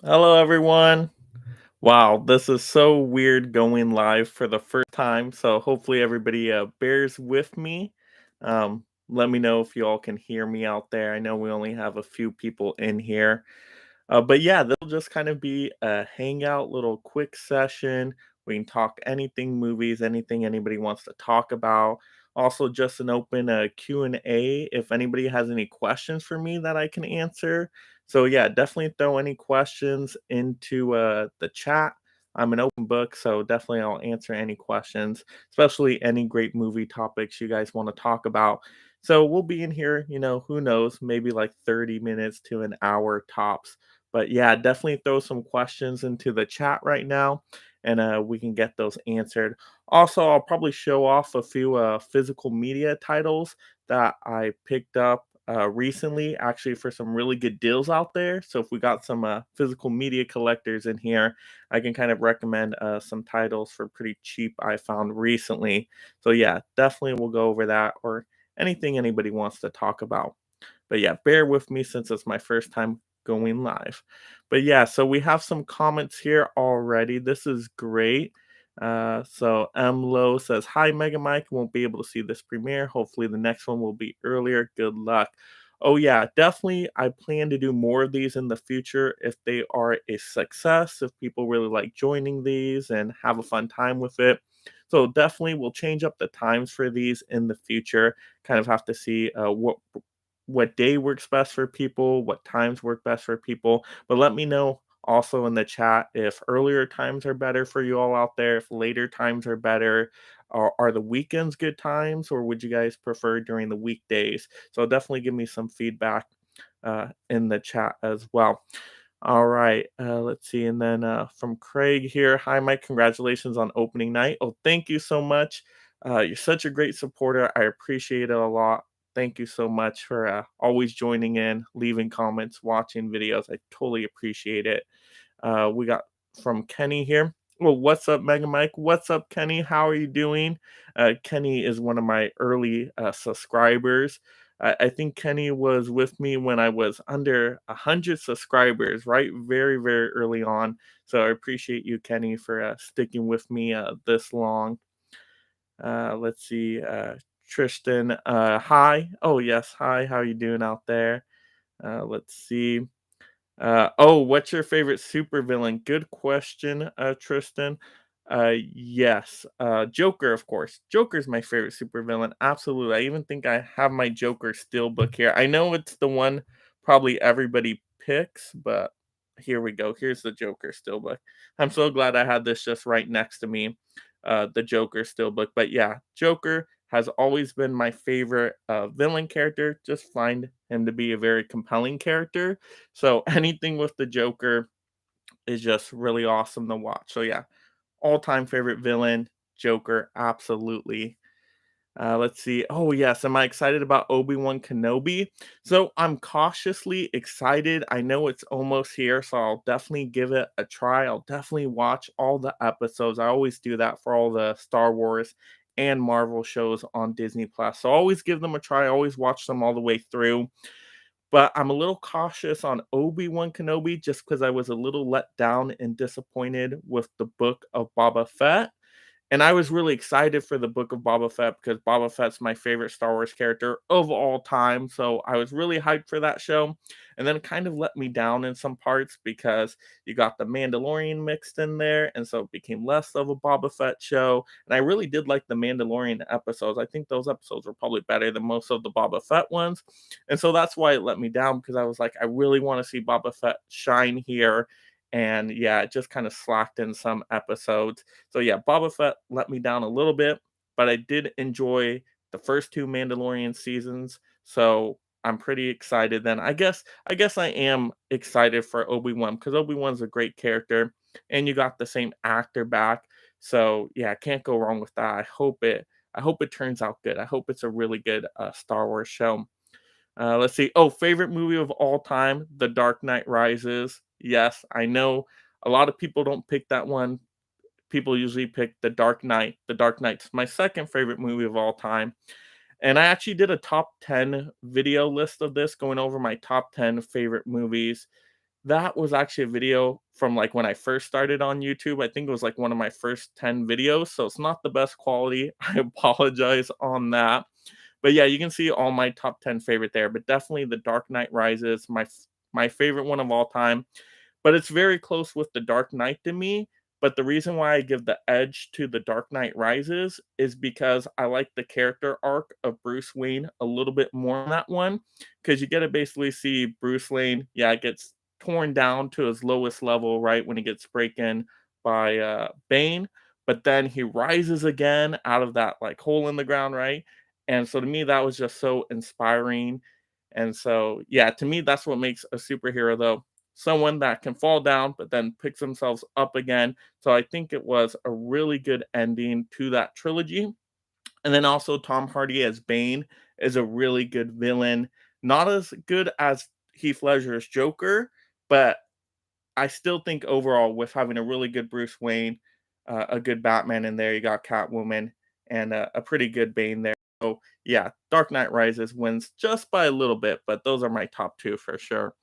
Hello, everyone. Wow, this is so weird going live for the first time. So hopefully everybody bears with me. Let me know if you all can hear me out there. I know we only have a few people in here. But yeah, that'll just kind of be a hangout, little quick session. We can talk anything movies, anything anybody wants to talk about. Also, just an open Q&A if anybody has any questions for me that I can answer. So yeah, definitely throw any questions into the chat. I'm an open book, so definitely I'll answer any questions, especially any great movie topics you guys want to talk about. So we'll be in here, who knows, maybe like 30 minutes to an hour tops. But yeah, definitely throw some questions into the chat right now, and we can get those answered. Also, I'll probably show off a few physical media titles that I picked up recently, actually, for some really good deals out there. So if we got some physical media collectors in here, I can kind of recommend some titles for pretty cheap I found recently. So yeah, definitely we'll go over that or anything anybody wants to talk about. But yeah, bear with me since it's my first time going live. But yeah, so we have some comments here already. This is great. So M Low says, "Hi, Mega Mike. Won't be able to see this premiere. Hopefully, the next one will be earlier. Good luck." Oh yeah, definitely. I plan to do more of these in the future if they are a success. If people really like joining these and have a fun time with it. So definitely, we'll change up the times for these in the future. Kind of have to see what day works best for people, what times work best for people. But let me know also in the chat if earlier times are better for you all out there, if later times are better. Are the weekends good times, or would you guys prefer during the weekdays? So definitely give me some feedback in the chat as well. All right, let's see. And then from Craig here, "Hi, Mike. Congratulations on opening night." Oh, thank you so much. You're such a great supporter. I appreciate it a lot. Thank you so much for always joining in, leaving comments, watching videos. I totally appreciate it. We got from Kenny here. Well, what's up, Mega Mike? What's up, Kenny? How are you doing? Kenny is one of my early subscribers. I think Kenny was with me when I was under 100 subscribers, right? Very, very early on. So I appreciate you, Kenny, for sticking with me this long. Let's see. Tristan, hi. Oh, yes. Hi. How are you doing out there? Let's see. Oh, what's your favorite supervillain? Good question, Tristan. Yes, Joker, of course. Joker's my favorite supervillain. Absolutely. I even think I have my Joker steelbook here. I know it's the one probably everybody picks, but here we go. Here's the Joker steelbook. I'm so glad I had this just right next to me, the Joker steelbook. But yeah, Joker has always been my favorite villain character. Just find him to be a very compelling character. So anything with the Joker is just really awesome to watch. So yeah, all-time favorite villain, Joker, absolutely. Let's see. Oh yes, am I excited about Obi-Wan Kenobi? So I'm cautiously excited. I know it's almost here, so I'll definitely give it a try. I'll definitely watch all the episodes. I always do that for all the Star Wars and Marvel shows on Disney Plus. So always give them a try. Always watch them all the way through. But I'm a little cautious on Obi-Wan Kenobi just because I was a little let down and disappointed with the book of Boba Fett. And I was really excited for the book of Boba Fett because Boba Fett's my favorite Star Wars character of all time. So I was really hyped for that show. And then it kind of let me down in some parts because you got the Mandalorian mixed in there. And so it became less of a Boba Fett show. And I really did like the Mandalorian episodes. I think those episodes were probably better than most of the Boba Fett ones. And so that's why it let me down because I was like, I really want to see Boba Fett shine here. And yeah, it just kind of slacked in some episodes. So yeah, Boba Fett let me down a little bit, but I did enjoy the first two Mandalorian seasons. So I'm pretty excited then. I guess I am excited for Obi-Wan because Obi-Wan's a great character and you got the same actor back. So yeah, can't go wrong with that. I hope it turns out good. I hope it's a really good Star Wars show. Let's see. Oh, favorite movie of all time, The Dark Knight Rises. Yes, I know a lot of people don't pick that one. People usually pick The Dark Knight. The Dark Knight's my second favorite movie of all time. And I actually did a top 10 video list of this, going over my top 10 favorite movies. that was actually a video from, like, when I first started on YouTube. I think it was, like, one of my first 10 videos, so it's not the best quality. I apologize on that. But, yeah, you can see all my top 10 favorite there, but definitely The Dark Knight Rises, my favorite one of all time. But it's very close with The Dark Knight to me. But the reason why I give the edge to The Dark Knight Rises is because I like the character arc of Bruce Wayne a little bit more in that one. Because you get to basically see Bruce Wayne, yeah, gets torn down to his lowest level, right, when he gets breaking by Bane. But then he rises again out of that like hole in the ground, right? And so to me, that was just so inspiring. And so, yeah, to me, that's what makes a superhero, though, someone that can fall down but then picks themselves up again. So I think it was a really good ending to that trilogy. And then also Tom Hardy as Bane is a really good villain. Not as good as Heath Ledger's Joker, but I still think overall with having a really good Bruce Wayne, a good Batman in there, you got Catwoman and a pretty good Bane there. So yeah, Dark Knight Rises wins just by a little bit, but those are my top two for sure.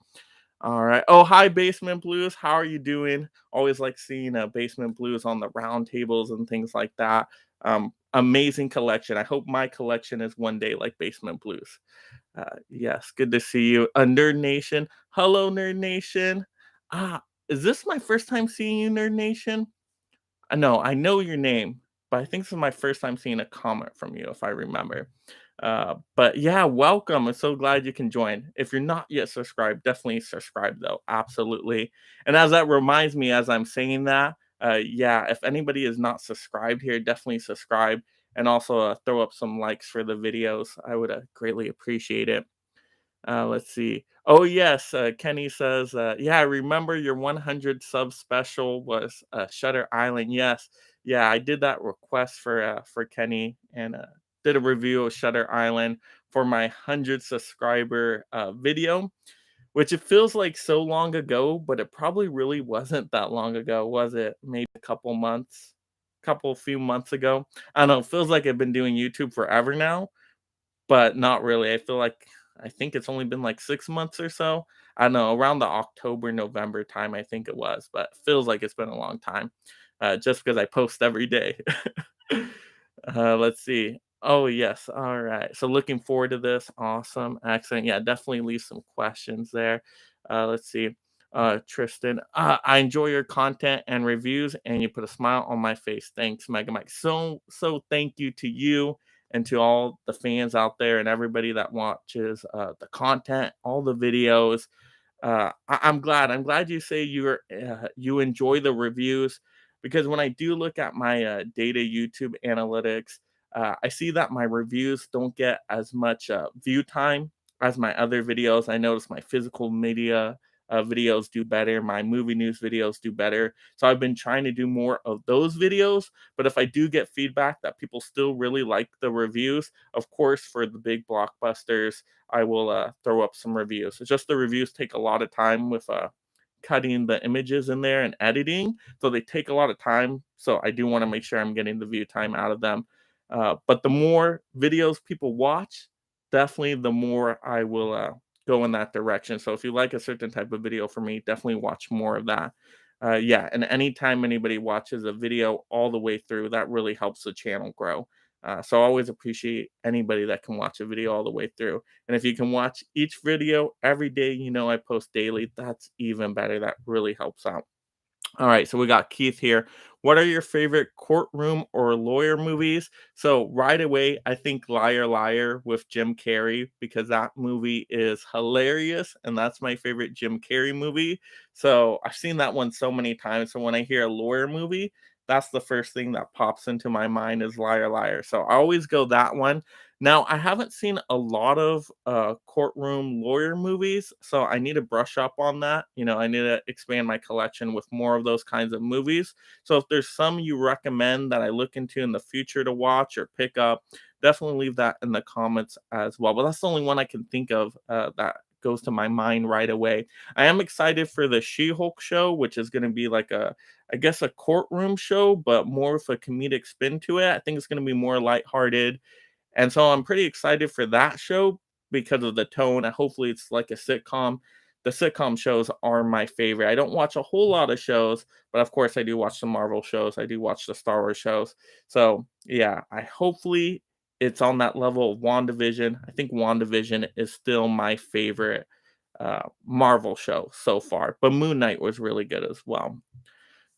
All right. Oh, hi, Basement Blues. How are you doing? Always like seeing Basement Blues on the round tables and things like that. Amazing collection. I hope my collection is one day like Basement Blues. Yes, good to see you. Nerd Nation. Hello, Nerd Nation. Ah, is this my first time seeing you, Nerd Nation? No, I know your name, but I think this is my first time seeing a comment from you, if I remember. But yeah, welcome. I'm so glad you can join. If you're not yet subscribed, definitely subscribe though. Absolutely. And as that reminds me, as I'm saying that, yeah, if anybody is not subscribed here, definitely subscribe and also throw up some likes for the videos. I would greatly appreciate it. Let's see. Oh, yes. Kenny says, yeah, I remember your 100 sub special was Shutter Island. Yes. Yeah, I did that request for Kenny and did a review of Shutter Island for my 100 subscriber video, which it feels like so long ago, but it probably really wasn't that long ago, was it? Maybe a couple months, few months ago. I don't know. It feels like I've been doing YouTube forever now, but not really. I feel like I think it's only been like 6 months or so. I don't know, around the October, November time, I think it was, but feels like it's been a long time, just because I post every day. Let's see. Oh, yes. All right. So looking forward to this. Awesome. Excellent. Yeah, definitely leave some questions there. Let's see. Tristan, I enjoy your content and reviews, and you put a smile on my face. Thanks, Mega Mike. So thank you to you and to all the fans out there and everybody that watches the content, all the videos. I'm glad. I'm glad you say you enjoy the reviews because when I do look at my data YouTube analytics, I see that my reviews don't get as much view time as my other videos. I notice my physical media videos do better. My movie news videos do better. So I've been trying to do more of those videos. But if I do get feedback that people still really like the reviews, of course, for the big blockbusters, I will throw up some reviews. It's just the reviews take a lot of time with cutting the images in there and editing, so they take a lot of time. So I do want to make sure I'm getting the view time out of them. But the more videos people watch, definitely the more I will go in that direction. So if you like a certain type of video for me, definitely watch more of that. Yeah, and anytime anybody watches a video all the way through, that really helps the channel grow. So I always appreciate anybody that can watch a video all the way through. And if you can watch each video every day, I post daily, that's even better. That really helps out. All right, so we got Keith here. What are your favorite courtroom or lawyer movies? So right away, I think Liar Liar with Jim Carrey because that movie is hilarious and that's my favorite Jim Carrey movie. So I've seen that one so many times. So when I hear a lawyer movie, that's the first thing that pops into my mind is Liar Liar. So I always go that one. Now, I haven't seen a lot of courtroom lawyer movies, so I need to brush up on that. I need to expand my collection with more of those kinds of movies. So if there's some you recommend that I look into in the future to watch or pick up, definitely leave that in the comments as well. But that's the only one I can think of that goes to my mind right away. I am excited for the She-Hulk show, which is going to be like I guess a courtroom show, but more of a comedic spin to it. I think it's going to be more lighthearted and so I'm pretty excited for that show because of the tone. And hopefully it's like a sitcom. the sitcom shows are my favorite. I don't watch a whole lot of shows, but of course I do watch the Marvel shows. I do watch the Star Wars shows. So yeah, I hopefully it's on that level of WandaVision. I think WandaVision is still my favorite Marvel show so far, but Moon Knight was really good as well.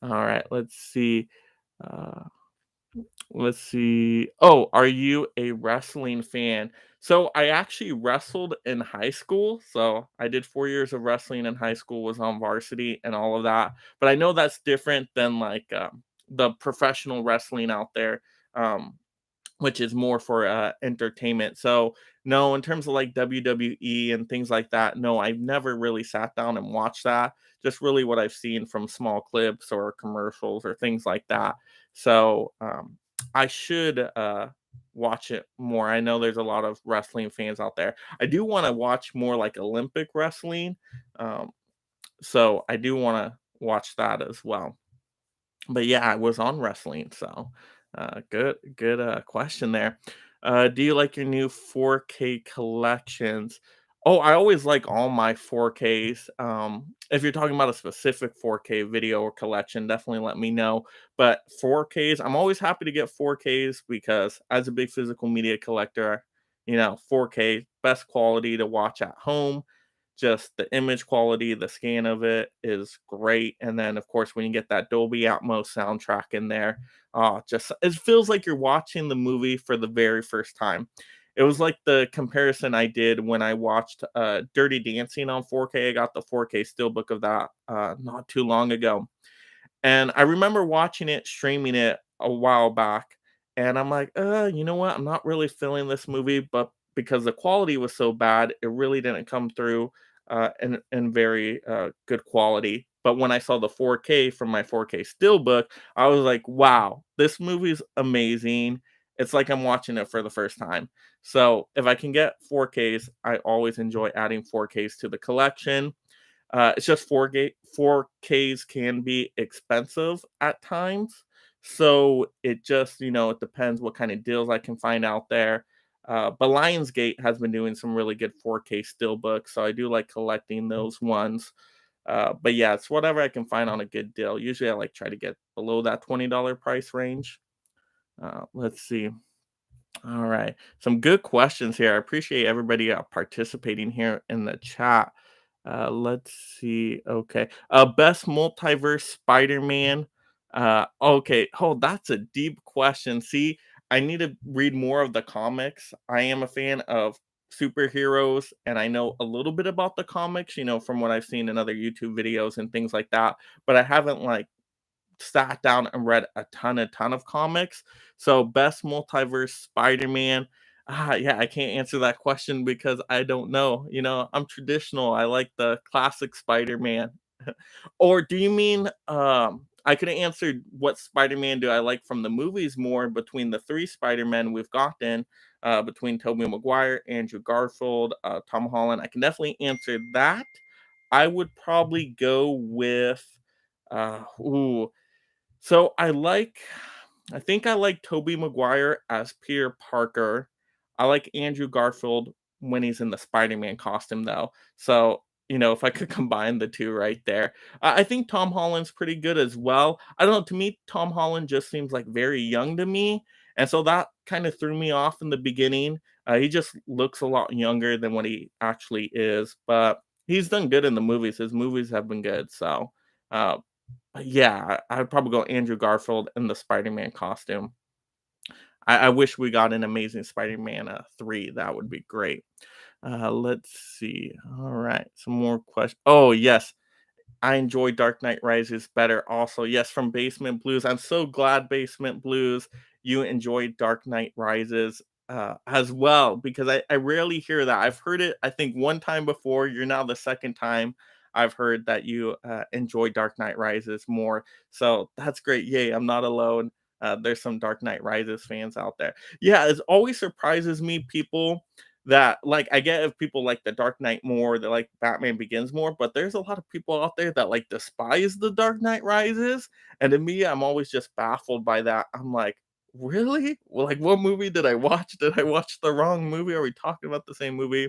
All right, let's see. Uh, let's see. Oh, are you a wrestling fan? So I actually wrestled in high school. So I did 4 years of wrestling in high school, was on varsity and all of that. But I know that's different than like the professional wrestling out there. Which is more for entertainment. So, no, in terms of like WWE and things like that, no, I've never really sat down and watched that. Just really what I've seen from small clips or commercials or things like that. So, I should watch it more. I know there's a lot of wrestling fans out there. I do want to watch more like Olympic wrestling. Um, so, I do want to watch that as well. But yeah, I was on wrestling, so, good question there. Do you like your new 4K collections? Oh, I always like all my 4Ks. If you're talking about a specific 4K video or collection, definitely let me know. But 4Ks, I'm always happy to get 4Ks because as a big physical media collector, 4K, best quality to watch at home, just the image quality, the scan of it is great. And then, of course, when you get that Dolby Atmos soundtrack in there, just it feels like you're watching the movie for the very first time. It was like the comparison I did when I watched Dirty Dancing on 4K. I got the 4K steelbook of that not too long ago. And I remember watching it, streaming it a while back, and I'm like, you know what? I'm not really feeling this movie, but because the quality was so bad, it really didn't come through in very good quality. But when I saw the 4K from my 4K steelbook, I was like, wow, this movie's amazing. It's like I'm watching it for the first time. So if I can get 4Ks, I always enjoy adding 4Ks to the collection. It's just 4Ks can be expensive at times. So it just, it depends what kind of deals I can find out there. But Lionsgate has been doing some really good 4K steelbooks, so I do like collecting those ones. But yeah, it's whatever I can find on a good deal. Usually I like try to get below that $20 price range. Let's see. All right. Some good questions here. I appreciate everybody participating here in the chat. Let's see. Okay. Best multiverse Spider-Man. Okay. Oh, that's a deep question. See, I need to read more of the comics. I am a fan of superheroes and I know a little bit about the comics, from what I've seen in other YouTube videos and things like that, but I haven't like sat down and read a ton of comics. So best multiverse Spider-Man. Yeah, I can't answer that question because I don't know. I'm traditional. I like the classic Spider-Man. Or do you mean I could have answered what Spider-Man do I like from the movies more between the three Spider-Men we've gotten, between Tobey Maguire, Andrew Garfield, Tom Holland. I can definitely answer that. I would probably go with ooh, so I think I like Tobey Maguire as Peter Parker. I like Andrew Garfield when he's in the Spider-Man costume though. So, if I could combine the two right there. I think Tom Holland's pretty good as well. I don't know, to me, Tom Holland just seems like very young to me. And so that kind of threw me off in the beginning. He just looks a lot younger than what he actually is, but he's done good in the movies. His movies have been good. So, uh, yeah, I'd probably go Andrew Garfield in the Spider-Man costume. I wish we got an Amazing Spider-Man 3. That would be great. Let's see. All right, some more questions. Oh, yes. I enjoy Dark Knight Rises better also. Yes, from Basement Blues. I'm so glad Basement Blues you enjoyed Dark Knight Rises as well because I rarely hear that. I've heard it I think one time before. You're now the second time I've heard that you enjoy Dark Knight Rises more. So that's great. Yay, I'm not alone. There's some Dark Knight Rises fans out there. Yeah, it always surprises me people that like I get if people like the Dark Knight more, they like Batman Begins more, but there's a lot of people out there that despise the Dark Knight Rises, and to me, I'm always just baffled by that. I'm like, really? Well, like, what movie did I watch? Did I watch the wrong movie? Are we talking about the same movie?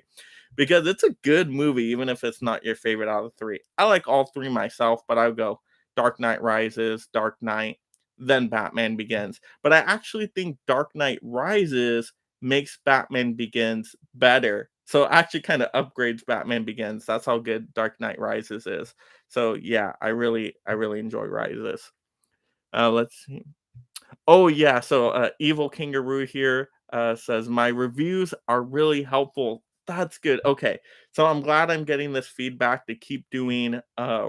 Because it's a good movie, even if it's not your favorite out of three. I like all three myself, but I would go Dark Knight Rises, Dark Knight, then Batman Begins. But I actually think Dark Knight Rises makes Batman Begins better. So it actually kind of upgrades Batman Begins. That's how good Dark Knight Rises is. So yeah, I really enjoy Rises. Let's see. Oh yeah, so Evil Kangaroo here says my reviews are really helpful. That's good. Okay, so I'm glad I'm getting this feedback to keep doing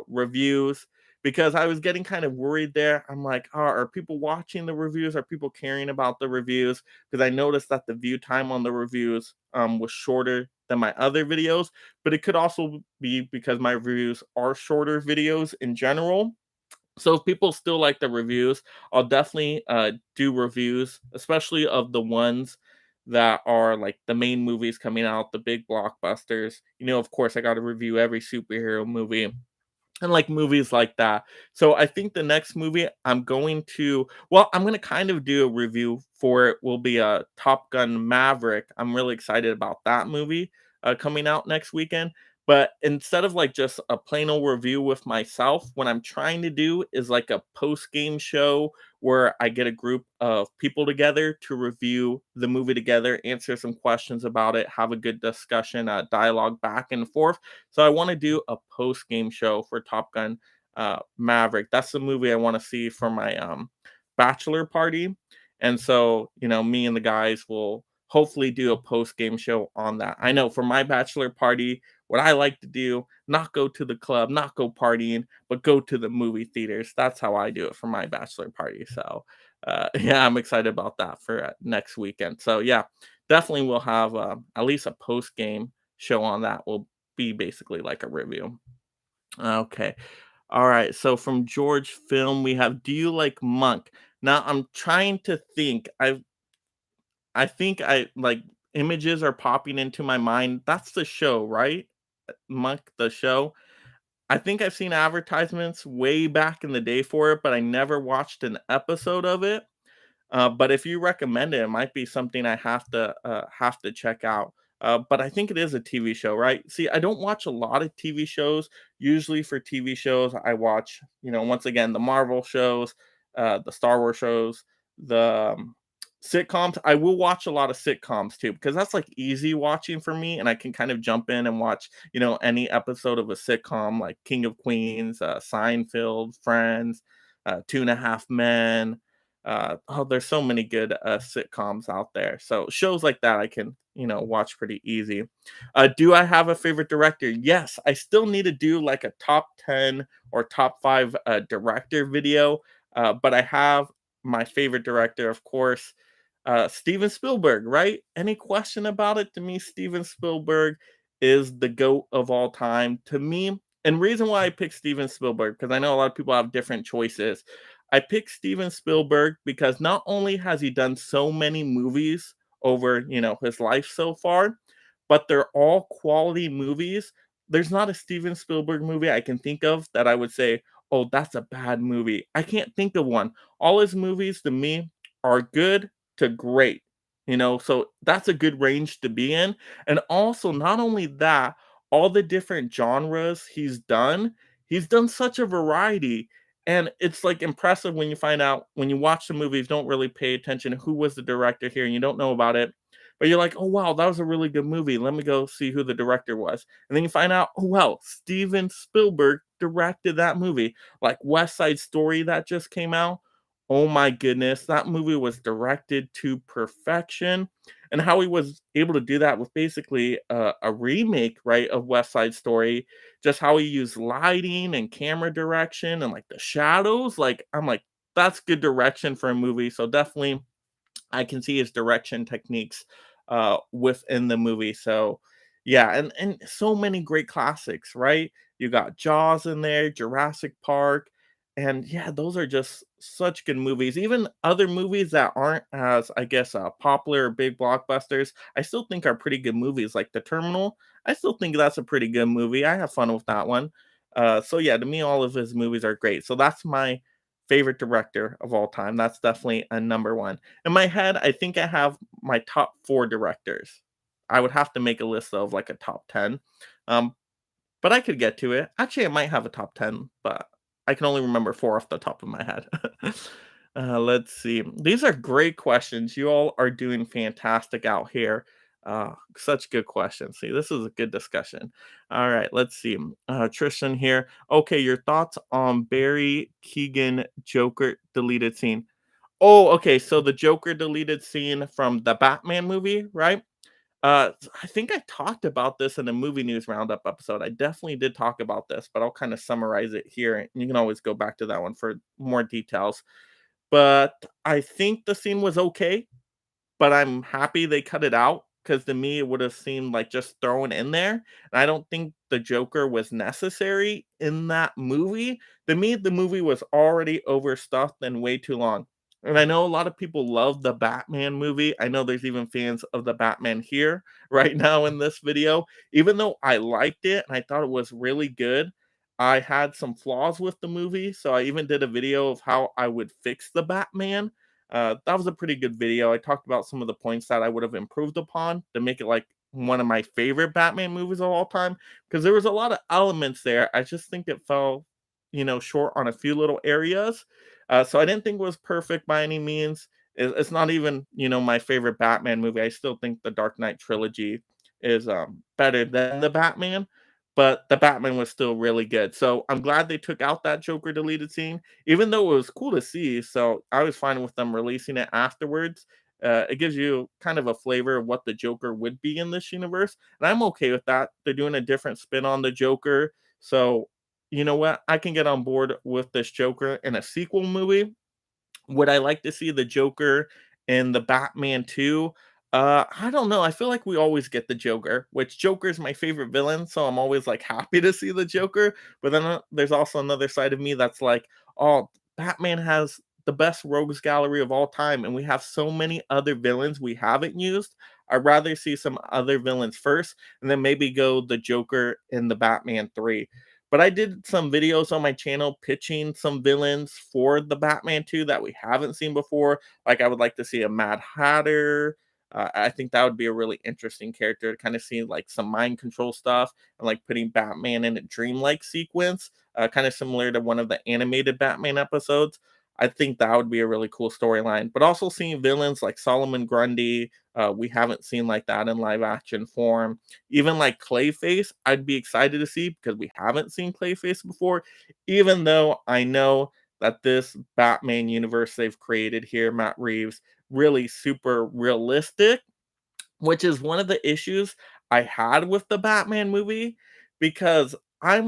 reviews because I was getting kind of worried there. I'm like, oh, are people watching the reviews? Are people caring about the reviews? Because I noticed that the view time on the reviews was shorter than my other videos, but it could also be because my reviews are shorter videos in general. So if people still like the reviews, I'll definitely do reviews, especially of the ones that are like the main movies coming out, the big blockbusters. Of course, I got to review every superhero movie and like movies like that. So I think the next movie I'm going to kind of do a review for it will be a Top Gun Maverick. I'm really excited about that movie coming out next weekend. But instead of like just a plain old review with myself, what I'm trying to do is like a post game show where I get a group of people together to review the movie together, answer some questions about it, have a good discussion, dialogue back and forth. So I want to do a post game show for Top Gun Maverick. That's the movie I want to see for my bachelor party. And so, me and the guys will hopefully do a post game show on that. I know for my bachelor party, what I like to do, not go to the club, not go partying, but go to the movie theaters. That's how I do it for my bachelor party. So, yeah, I'm excited about that for next weekend. So, yeah, definitely we'll have at least a post game show on that. Will be basically like a review. Okay. All right. So from George Film, we have Do You Like Monk? Now I'm trying to think. I think I like images are popping into my mind. That's the show, right? Monk, the show. I think I've seen advertisements way back in the day for it, but I never watched an episode of it. But if you recommend it, it might be something I have to check out. But I think it is a TV show, right? See, I don't watch a lot of TV shows. Usually for TV shows, I watch, once again, the Marvel shows, the Star Wars shows, the sitcoms. I will watch a lot of sitcoms too, because that's like easy watching for me, and I can kind of jump in and watch, any episode of a sitcom like King of Queens, Seinfeld, Friends, Two and a Half Men. There's so many good sitcoms out there. So shows like that I can, watch pretty easy. Do I have a favorite director? Yes, I still need to do like a top 10 or top 5 director video. But I have my favorite director, of course, Steven Spielberg, right? Any question about it? To me, Steven Spielberg is the GOAT of all time. To me, and reason why I picked Steven Spielberg, because I know a lot of people have different choices. I picked Steven Spielberg because not only has he done so many movies over, his life so far, but they're all quality movies. There's not a Steven Spielberg movie I can think of that I would say, "Oh, that's a bad movie." I can't think of one. All his movies to me are good to great. So that's a good range to be in. And also, not only that, all the different genres he's done such a variety. And it's like impressive when you find out when you watch the movies, don't really pay attention to who was the director here, and you don't know about it. But you're like, oh wow, that was a really good movie. Let me go see who the director was. And then you find out, oh wow, Steven Spielberg directed that movie. Like West Side Story that just came out. Oh my goodness, that movie was directed to perfection. And how he was able to do that with basically a remake, right, of West Side Story. Just how he used lighting and camera direction and like the shadows. Like, I'm like, that's good direction for a movie. So definitely I can see his direction techniques within the movie. So yeah, and so many great classics, right? You got Jaws in there, Jurassic Park, and yeah, those are just such good movies. Even other movies that aren't as, I guess, popular or big blockbusters, I still think are pretty good movies. Like The Terminal, I still think that's a pretty good movie. I have fun with that one. So yeah, to me, all of his movies are great. So that's my favorite director of all time. That's definitely a number one. In my head, I think I have my top 4 directors. I would have to make a list of like a top 10. Um, but I could get to it. Actually, I might have a top 10, but I can only remember 4 off the top of my head. Let's see. These are great questions. You all are doing fantastic out here. Such good questions. See, this is a good discussion. All right, let's see. Tristan here. Okay, your thoughts on Barry Keegan Joker deleted scene. Oh, okay. So the Joker deleted scene from the Batman movie, right? I think I talked about this in the movie news roundup episode. I definitely did talk about this, but I'll kind of summarize it here. And you can always go back to that one for more details. But I think the scene was okay, but I'm happy they cut it out because to me it would have seemed like just thrown in there. And I don't think the Joker was necessary in that movie. To me, the movie was already overstuffed and way too long. And I know a lot of people love the Batman movie. I know there's even fans of the Batman here right now in this video. Even though I liked it and I thought it was really good, I had some flaws with the movie. So I even did a video of how I would fix the Batman. That was a pretty good video. I talked about some of the points that I would have improved upon to make it like one of my favorite Batman movies of all time. Because there was a lot of elements there. I just think it fell, short on a few little areas. So I didn't think it was perfect by any means. It's not even, my favorite Batman movie. I still think the Dark Knight trilogy is better than the Batman, but the Batman was still really good. So I'm glad they took out that Joker deleted scene even though it was cool to see. So I was fine with them releasing it afterwards. It gives you kind of a flavor of what the Joker would be in this universe, and I'm okay with that. They're doing a different spin on the Joker, so you know what? I can get on board with this Joker in a sequel movie. Would I like to see the Joker in the Batman 2? I don't know. I feel like we always get the Joker, which Joker is my favorite villain, so I'm always like happy to see the Joker. But then there's also another side of me that's like, oh, Batman has the best rogues gallery of all time, and we have so many other villains we haven't used. I'd rather see some other villains first, and then maybe go the Joker in the Batman 3. But I did some videos on my channel pitching some villains for the Batman 2 that we haven't seen before. Like, I would like to see a Mad Hatter. I think that would be a really interesting character to kind of see like some mind control stuff and like putting Batman in a dreamlike sequence, kind of similar to one of the animated Batman episodes. I think that would be a really cool storyline. But also seeing villains like Solomon Grundy, we haven't seen like that in live action form. Even like Clayface, I'd be excited to see because we haven't seen Clayface before, even though I know that this Batman universe they've created here, Matt Reeves, really super realistic, which is one of the issues I had with the Batman movie because I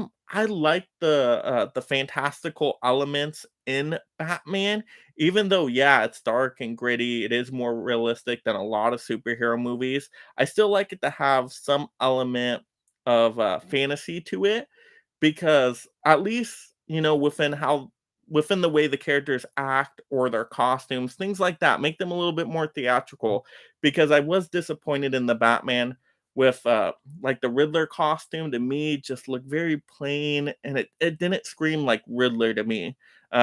like the fantastical elements in Batman, even though yeah, it's dark and gritty, it is more realistic than a lot of superhero movies. I still like it to have some element of fantasy to it because at least within the way the characters act or their costumes, things like that, make them a little bit more theatrical. Because I was disappointed in the Batman with like the Riddler costume. To me, just looked very plain, and it didn't scream like Riddler to me.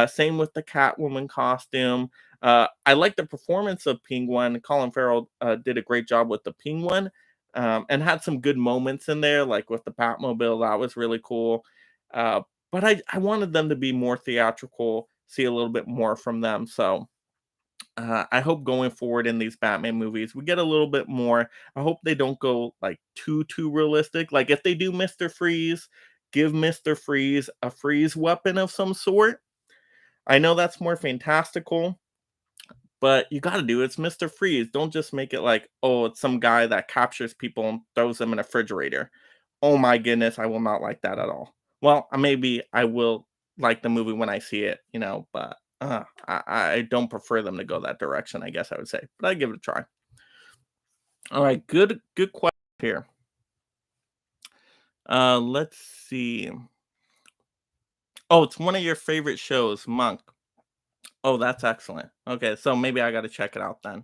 Same with the Catwoman costume. I like the performance of Penguin. Colin Farrell did a great job with the Penguin, and had some good moments in there, like with the Batmobile. That was really cool. Uh, but I wanted them to be more theatrical, see a little bit more from them. So I hope going forward in these Batman movies, we get a little bit more. I hope they don't go like too realistic. Like if they do Mister Freeze, give Mister Freeze a freeze weapon of some sort. I know that's more fantastical, but you got to do it's Mister Freeze. Don't just make it like, oh, it's some guy that captures people and throws them in a refrigerator. Oh my goodness, I will not like that at all. Well, maybe I will like the movie when I see it, but I don't prefer them to go that direction, I guess I would say. But I give it a try. All right, good question here. Let's see. Oh, it's one of your favorite shows, Monk. Oh, that's excellent. Okay, so maybe I got to check it out then.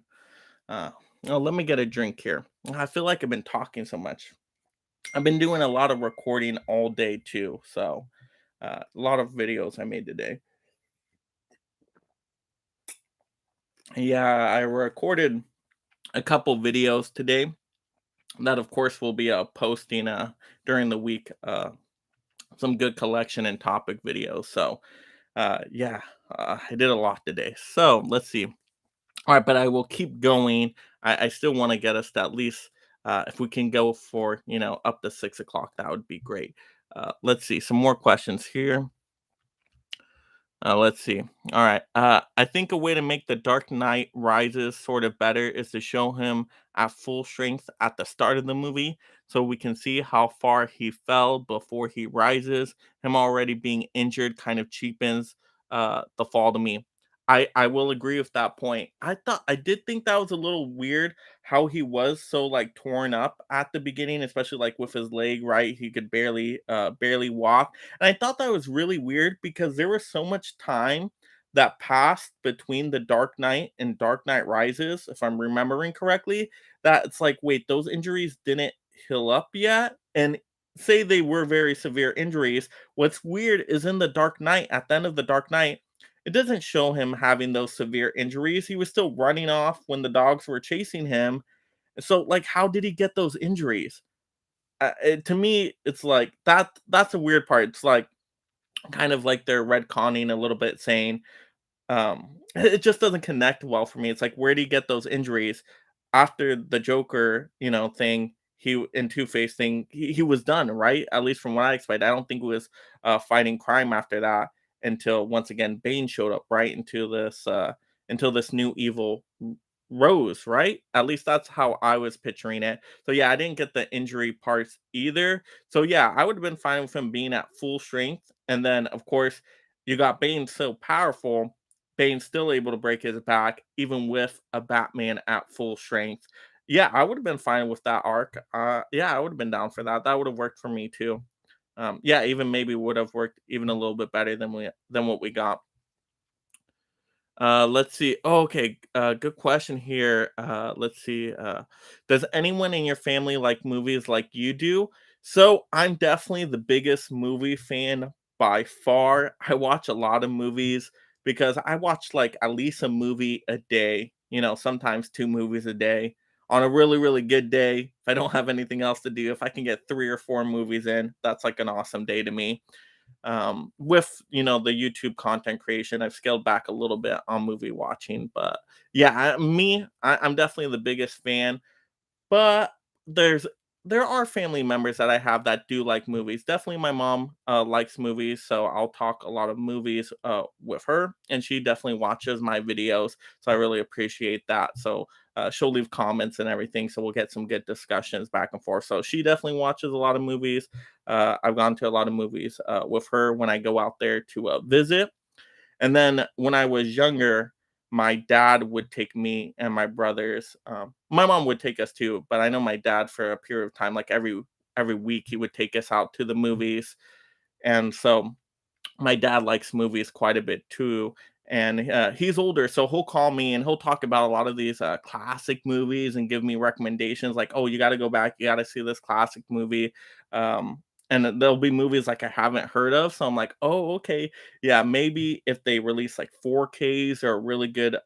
Uh, let me get a drink here. I feel like I've been talking so much. I've been doing a lot of recording all day too, so a lot of videos I made today. Yeah, I recorded a couple videos today that, of course, will be posting during the week. Some good collection and topic videos. So, yeah, I did a lot today. So let's see. All right, but I will keep going. I still want to get us to at least, if we can go for, up to 6 o'clock, that would be great. Let's see some more questions here. Let's see. All right. I think a way to make the Dark Knight Rises sort of better is to show him at full strength at the start of the movie so we can see how far he fell before he rises. Him already being injured kind of cheapens the fall to me. I will agree with that point. I did think that was a little weird how he was so like torn up at the beginning, especially like with his leg, right? He could barely walk, and I thought that was really weird because there was so much time that passed between The Dark Knight and Dark Knight Rises, if I'm remembering correctly, that it's like, wait, those injuries didn't heal up yet? And say they were very severe injuries. What's weird is in The Dark Knight, at the end of The Dark Knight, it doesn't show him having those severe injuries. He was still running off when the dogs were chasing him. So, like, how did he get those injuries? To me, it's like that's a weird part. It's like kind of like they're retconning a little bit, saying, it just doesn't connect well for me. It's like, where do you get those injuries? After the Joker, thing, he in Two Face thing, he was done, right? At least from what I expected. I don't think it was fighting crime after that until once again Bane showed up, right? Until this new evil rose, right? At least that's how I was picturing it. So yeah, I didn't get the injury parts either. So yeah, I would have been fine with him being at full strength. And then of course you got Bane so powerful, Bane's still able to break his back even with a Batman at full strength. Yeah, I would have been fine with that arc. Yeah, I would have been down for that. That would have worked for me too. Yeah, even maybe would have worked even a little bit better than what we got. Let's see. Oh, okay. Good question here. Let's see. Does anyone in your family like movies like you do? So I'm definitely the biggest movie fan by far. I watch a lot of movies because I watch like at least a movie a day, sometimes two movies a day. On a really, really good day, if I don't have anything else to do, if I can get three or four movies in, that's like an awesome day to me. With the YouTube content creation, I've scaled back a little bit on movie watching, but yeah, I'm definitely the biggest fan. But there's there are family members that I have that do like movies. Definitely my mom likes movies, so I'll talk a lot of movies with her, and she definitely watches my videos. So I really appreciate that. So she'll leave comments and everything, so we'll get some good discussions back and forth. So she definitely watches a lot of movies. I've gone to a lot of movies with her when I go out there to visit. And then when I was younger, my dad would take me and my brothers. My mom would take us too, but I know my dad for a period of time, like every week, he would take us out to the movies. And so my dad likes movies quite a bit too, and he's older, so he'll call me and he'll talk about a lot of these classic movies and give me recommendations like, oh, you got to go back, you got to see this classic movie. And there'll be movies like I haven't heard of, so I'm like, oh, okay, yeah, maybe if they release like 4Ks or a really good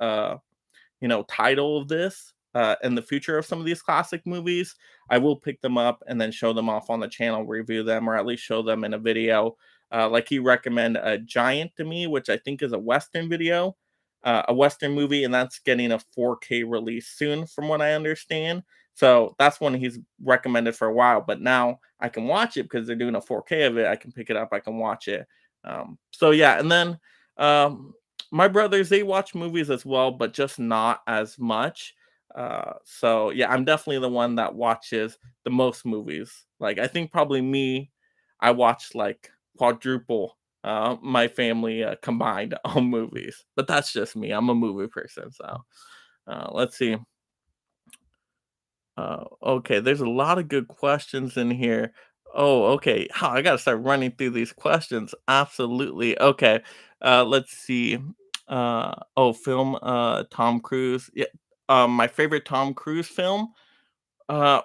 title of this in the future of some of these classic movies, I will pick them up and then show them off on the channel, review them, or at least show them in a video. Like he recommended a Giant to me, which I think is a Western video, a Western movie, and that's getting a 4K release soon, from what I understand. So that's one he's recommended for a while, but now I can watch it because they're doing a 4K of it. I can pick it up, I can watch it. So yeah, and then um, my brothers, they watch movies as well, but just not as much. So yeah, I'm definitely the one that watches the most movies. Like I think probably me, I watched like quadruple my family combined on movies. But that's just me. I'm a movie person. So let's see. Okay, there's a lot of good questions in here. Oh, okay. I gotta start running through these questions. Absolutely. Okay. Let's see. Film. Tom Cruise. Yeah. My favorite Tom Cruise film. Uh,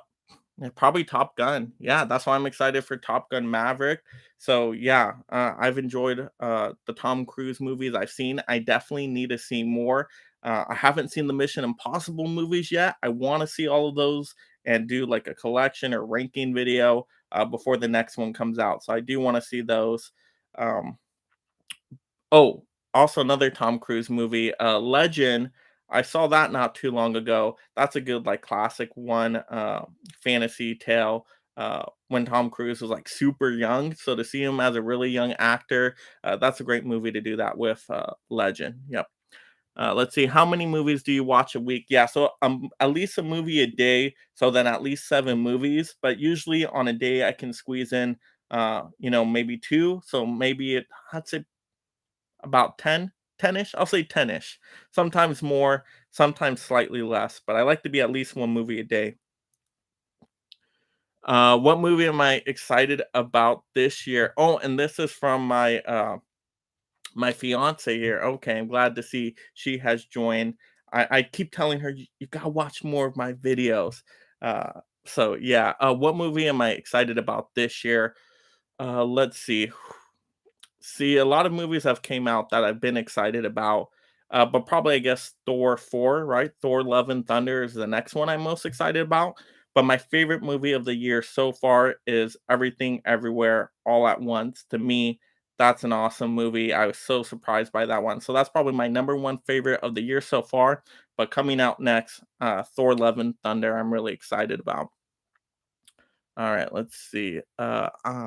yeah, probably Top Gun. Yeah, that's why I'm excited for Top Gun Maverick. So yeah, I've enjoyed the Tom Cruise movies I've seen. I definitely need to see more. I haven't seen the Mission Impossible movies yet. I want to see all of those and do like a collection or ranking video before the next one comes out. So I do want to see those. Um, Oh, also another Tom Cruise movie, Legend. I saw that not too long ago. That's a good like classic one, fantasy tale. When Tom Cruise was like super young, so to see him as a really young actor, that's a great movie to do that with. Legend. Yep. Let's see. How many movies do you watch a week? Yeah, so at least a movie a day. So then at least 7 movies. But usually on a day I can squeeze in, maybe two. So maybe I'd say about 10-ish. I'll say 10-ish. Sometimes more, sometimes slightly less, but I like to be at least one movie a day. What movie am I excited about this year? Oh, and this is from my fiance here. Okay, I'm glad to see she has joined. I keep telling her you gotta watch more of my videos. So yeah, what movie am I excited about this year? Let's see. See, a lot of movies have came out that I've been excited about, but probably I guess Thor 4, right? Thor: Love and Thunder is the next one I'm most excited about. But my favorite movie of the year so far is Everything Everywhere All at Once. To me, that's an awesome movie. I was so surprised by that one. So that's probably my number one favorite of the year so far. But coming out next, Thor: Love and Thunder, I'm really excited about. All right, let's see. Right.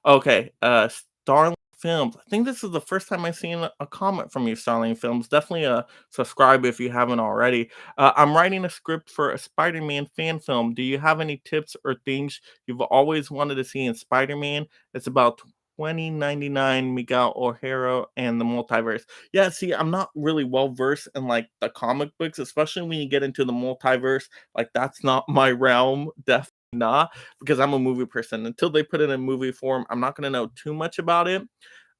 Okay, Starling Films. I think this is the first time I've seen a comment from you, Starling Films. Definitely subscribe if you haven't already. I'm writing a script for a Spider-Man fan film. Do you have any tips or things you've always wanted to see in Spider-Man? It's about 2099 Miguel O'Hara and the multiverse. Yeah, see, I'm not really well versed in like the comic books, especially when you get into the multiverse. Like that's not my realm. Definitely not, because I'm a movie person. Until they put it in movie form, I'm not gonna know too much about it.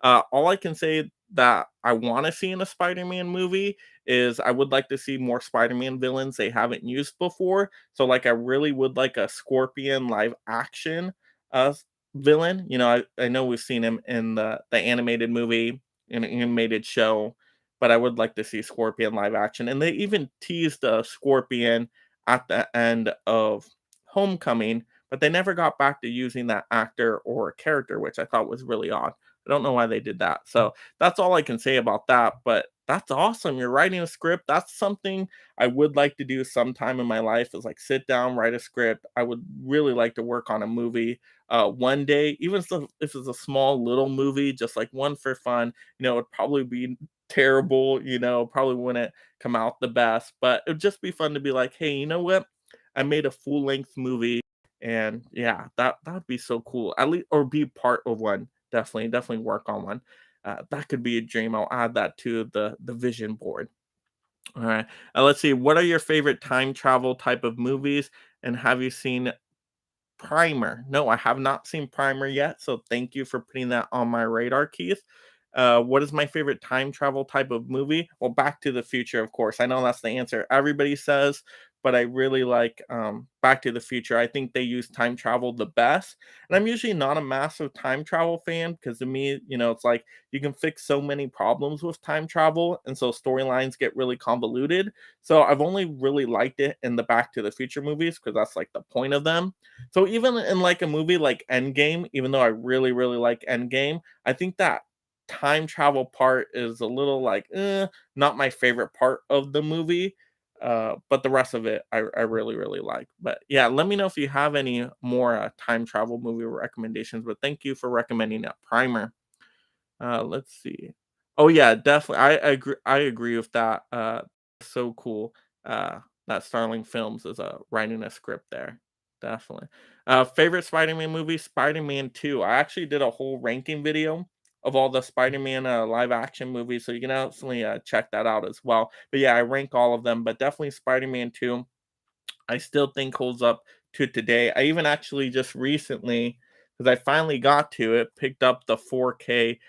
All I can say that I want to see in a Spider-Man movie is I would like to see more Spider-Man villains they haven't used before. So, like, I really would like a Scorpion live action uh villain. I know we've seen him in the animated movie, in an animated show, but I would like to see Scorpion live action. And they even teased Scorpion at the end of Homecoming, but they never got back to using that actor or character, which I thought was really odd. I don't know why they did that. So that's all I can say about that. But that's awesome. You're writing a script. That's something I would like to do sometime in my life, is like sit down, write a script. I would really like to work on a movie one day, even if it's a small little movie, just like one for fun. It'd probably be terrible, probably wouldn't come out the best, but it'd just be fun to be like, hey, you know what? I made a full length movie, and yeah, that would be so cool. At least, or be part of one. Definitely work on one. That could be a dream. I'll add that to the vision board. All right. Let's see. What are your favorite time travel type of movies? And have you seen Primer? No, I have not seen Primer yet, so thank you for putting that on my radar, Keith. What is my favorite time travel type of movie? Well, Back to the Future, of course. I know that's the answer everybody says, but I really like Back to the Future. I think they use time travel the best. And I'm usually not a massive time travel fan, because to me, it's like you can fix so many problems with time travel. And so storylines get really convoluted. So I've only really liked it in the Back to the Future movies, because that's like the point of them. So even in like a movie like Endgame, even though I really, really like Endgame, I think that time travel part is a little like not my favorite part of the movie. But the rest of it I really, really like. But yeah, let me know if you have any more time travel movie recommendations. But thank you for recommending that Primer. Let's see. Oh yeah, definitely. I agree with that. So cool. That Starling Films is writing a script there. Definitely. Favorite Spider-Man movie? Spider-Man 2. I actually did a whole ranking video of all the Spider-Man live action movies, so you can definitely check that out as well. But yeah, I rank all of them, but definitely Spider-Man 2 I still think holds up to today. I even actually just recently, because I finally got to it, picked up the 4K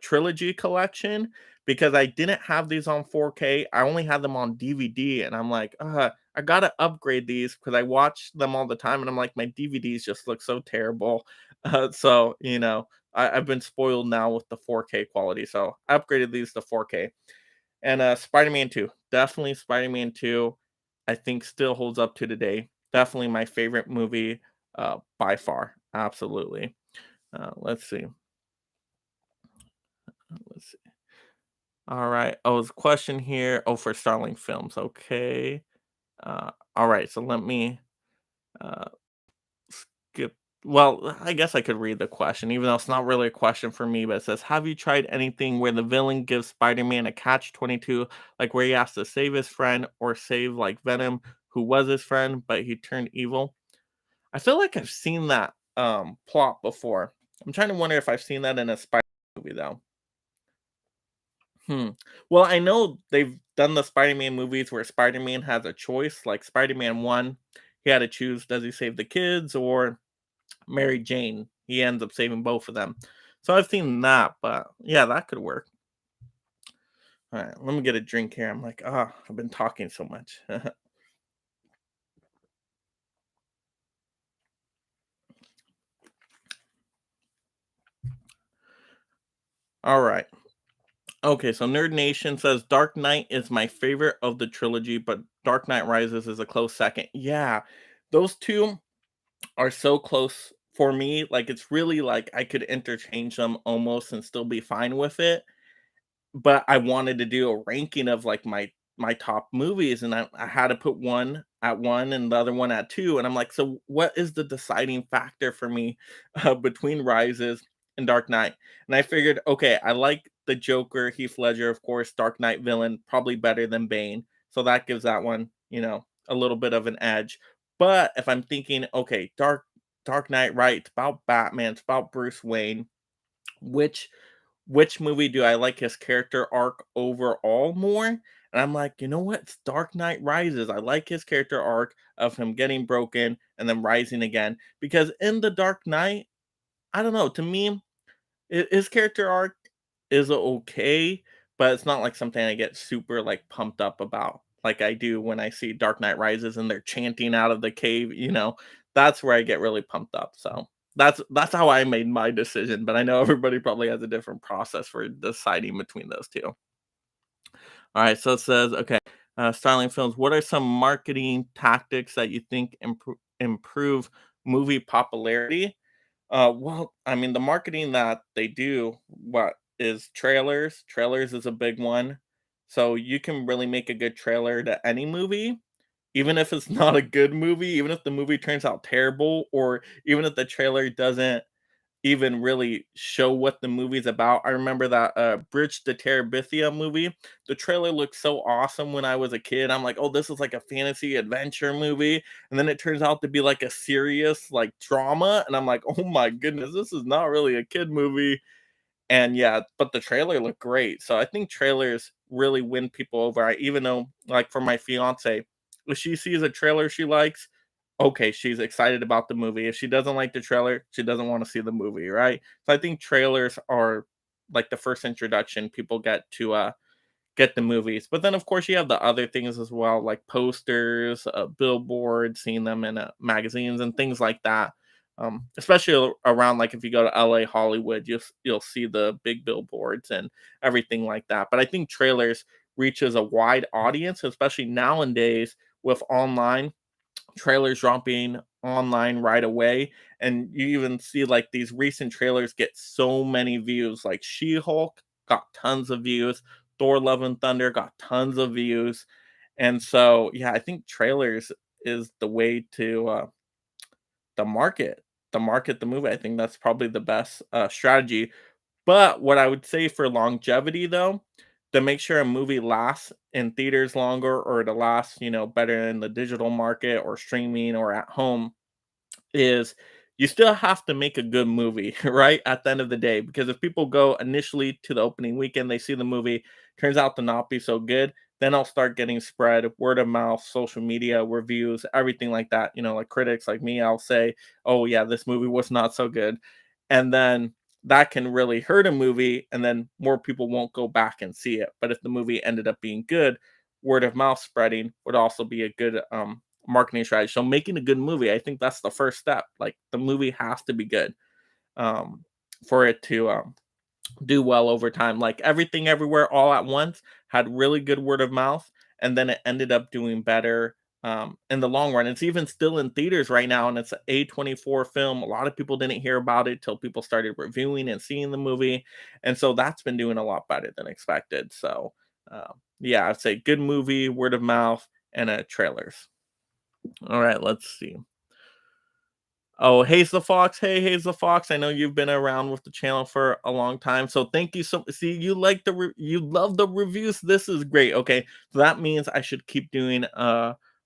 trilogy collection, because I didn't have these on 4K. I only had them on DVD, and I'm like, I gotta upgrade these because I watch them all the time, and I'm like, my DVDs just look so terrible. So I've been spoiled now with the 4K quality, so I upgraded these to 4K. And Spider-Man 2. Definitely Spider-Man 2. I think still holds up to today. Definitely my favorite movie by far. Absolutely. Let's see. Let's see. All right. Oh, there's a question here. Oh, for Starling Films. Okay. All right. So let me uh, skip. Well, I guess I could read the question, even though it's not really a question for me. But it says, "Have you tried anything where the villain gives Spider-Man a catch-22, like where he has to save his friend or save like Venom, who was his friend, but he turned evil?" I feel like I've seen that plot before. I'm trying to wonder if I've seen that in a Spider movie though. Hmm. Well, I know they've done the Spider-Man movies where Spider-Man has a choice. Like Spider-Man 1, he had to choose, does he save the kids or Mary Jane? He ends up saving both of them. So I've seen that, but yeah, that could work. All right, let me get a drink here. I'm like, ah, I've been talking so much. All right. Okay, so Nerd Nation says Dark Knight is my favorite of the trilogy, but Dark Knight Rises is a close second. Yeah, those two are so close for me. Like it's really like I could interchange them almost and still be fine with it. But I wanted to do a ranking of like my top movies, and I had to put one at one and the other one at two. And I'm like, so what is the deciding factor for me between Rises and Dark Knight? And I figured, okay, I like the Joker, Heath Ledger, of course, Dark Knight villain, probably better than Bane. So that gives that one, a little bit of an edge. But if I'm thinking, okay, Dark Knight, right? It's about Batman, it's about Bruce Wayne. Which which movie do I like his character arc overall more? And I'm like, you know what? It's Dark Knight Rises. I like his character arc of him getting broken and then rising again. Because in the Dark Knight, I don't know. To me, his character arc is okay, but it's not like something I get super like pumped up about, like I do when I see Dark Knight Rises and they're chanting out of the cave. That's where I get really pumped up. So that's how I made my decision. But I know everybody probably has a different process for deciding between those two. All right, so it says, okay, Starling Films. What are some marketing tactics that you think improve movie popularity? Well, I mean, the marketing that they do, what is trailers? Trailers is a big one. So you can really make a good trailer to any movie, even if it's not a good movie, even if the movie turns out terrible, or even if the trailer doesn't even really show what the movie's about. I remember that Bridge to Terabithia movie. The trailer looked so awesome when I was a kid. I'm like, oh, this is like a fantasy adventure movie. And then it turns out to be like a serious like drama. And I'm like, oh my goodness, this is not really a kid movie. And yeah, but the trailer looked great. So I think trailers really win people over. I even know, like for my fiance, if she sees a trailer she likes, okay, she's excited about the movie. If she doesn't like the trailer, she doesn't want to see the movie, right? So I think trailers are like the first introduction people get the movies. But then, of course, you have the other things as well, like posters, billboards, seeing them in magazines and things like that. Especially around like if you go to LA, Hollywood, you'll see the big billboards and everything like that. But I think trailers reaches a wide audience, especially nowadays with online trailers dropping online right away. And you even see like these recent trailers get so many views. Like She-Hulk got tons of views, Thor Love and Thunder got tons of views. And so yeah, I think trailers is the way to the market, the movie. I think that's probably the best strategy. But what I would say for longevity though, to make sure a movie lasts in theaters longer or to last, better in the digital market or streaming or at home is you still have to make a good movie, right? At the end of the day, because if people go initially to the opening weekend, they see the movie, turns out to not be so good, then I'll start getting spread word of mouth, social media, reviews, everything like that. Like critics like me, I'll say, oh, yeah, this movie was not so good. And then that can really hurt a movie, and then more people won't go back and see it. But if the movie ended up being good, word of mouth spreading would also be a good marketing strategy. So making a good movie, I think that's the first step. Like the movie has to be good for it to do well over time. Like Everything Everywhere All at Once had really good word of mouth, and then it ended up doing better in the long run. It's even still in theaters right now, and it's an A24 film. A lot of people didn't hear about it till people started reviewing and seeing the movie, and so that's been doing a lot better than expected. So, yeah, I'd say good movie, word of mouth, and trailers. All right, let's see. Oh, Hazel Fox. Hey, Hazel Fox. I know you've been around with the channel for a long time, so thank you so. See, you like you love the reviews. This is great. Okay, so that means I should keep doing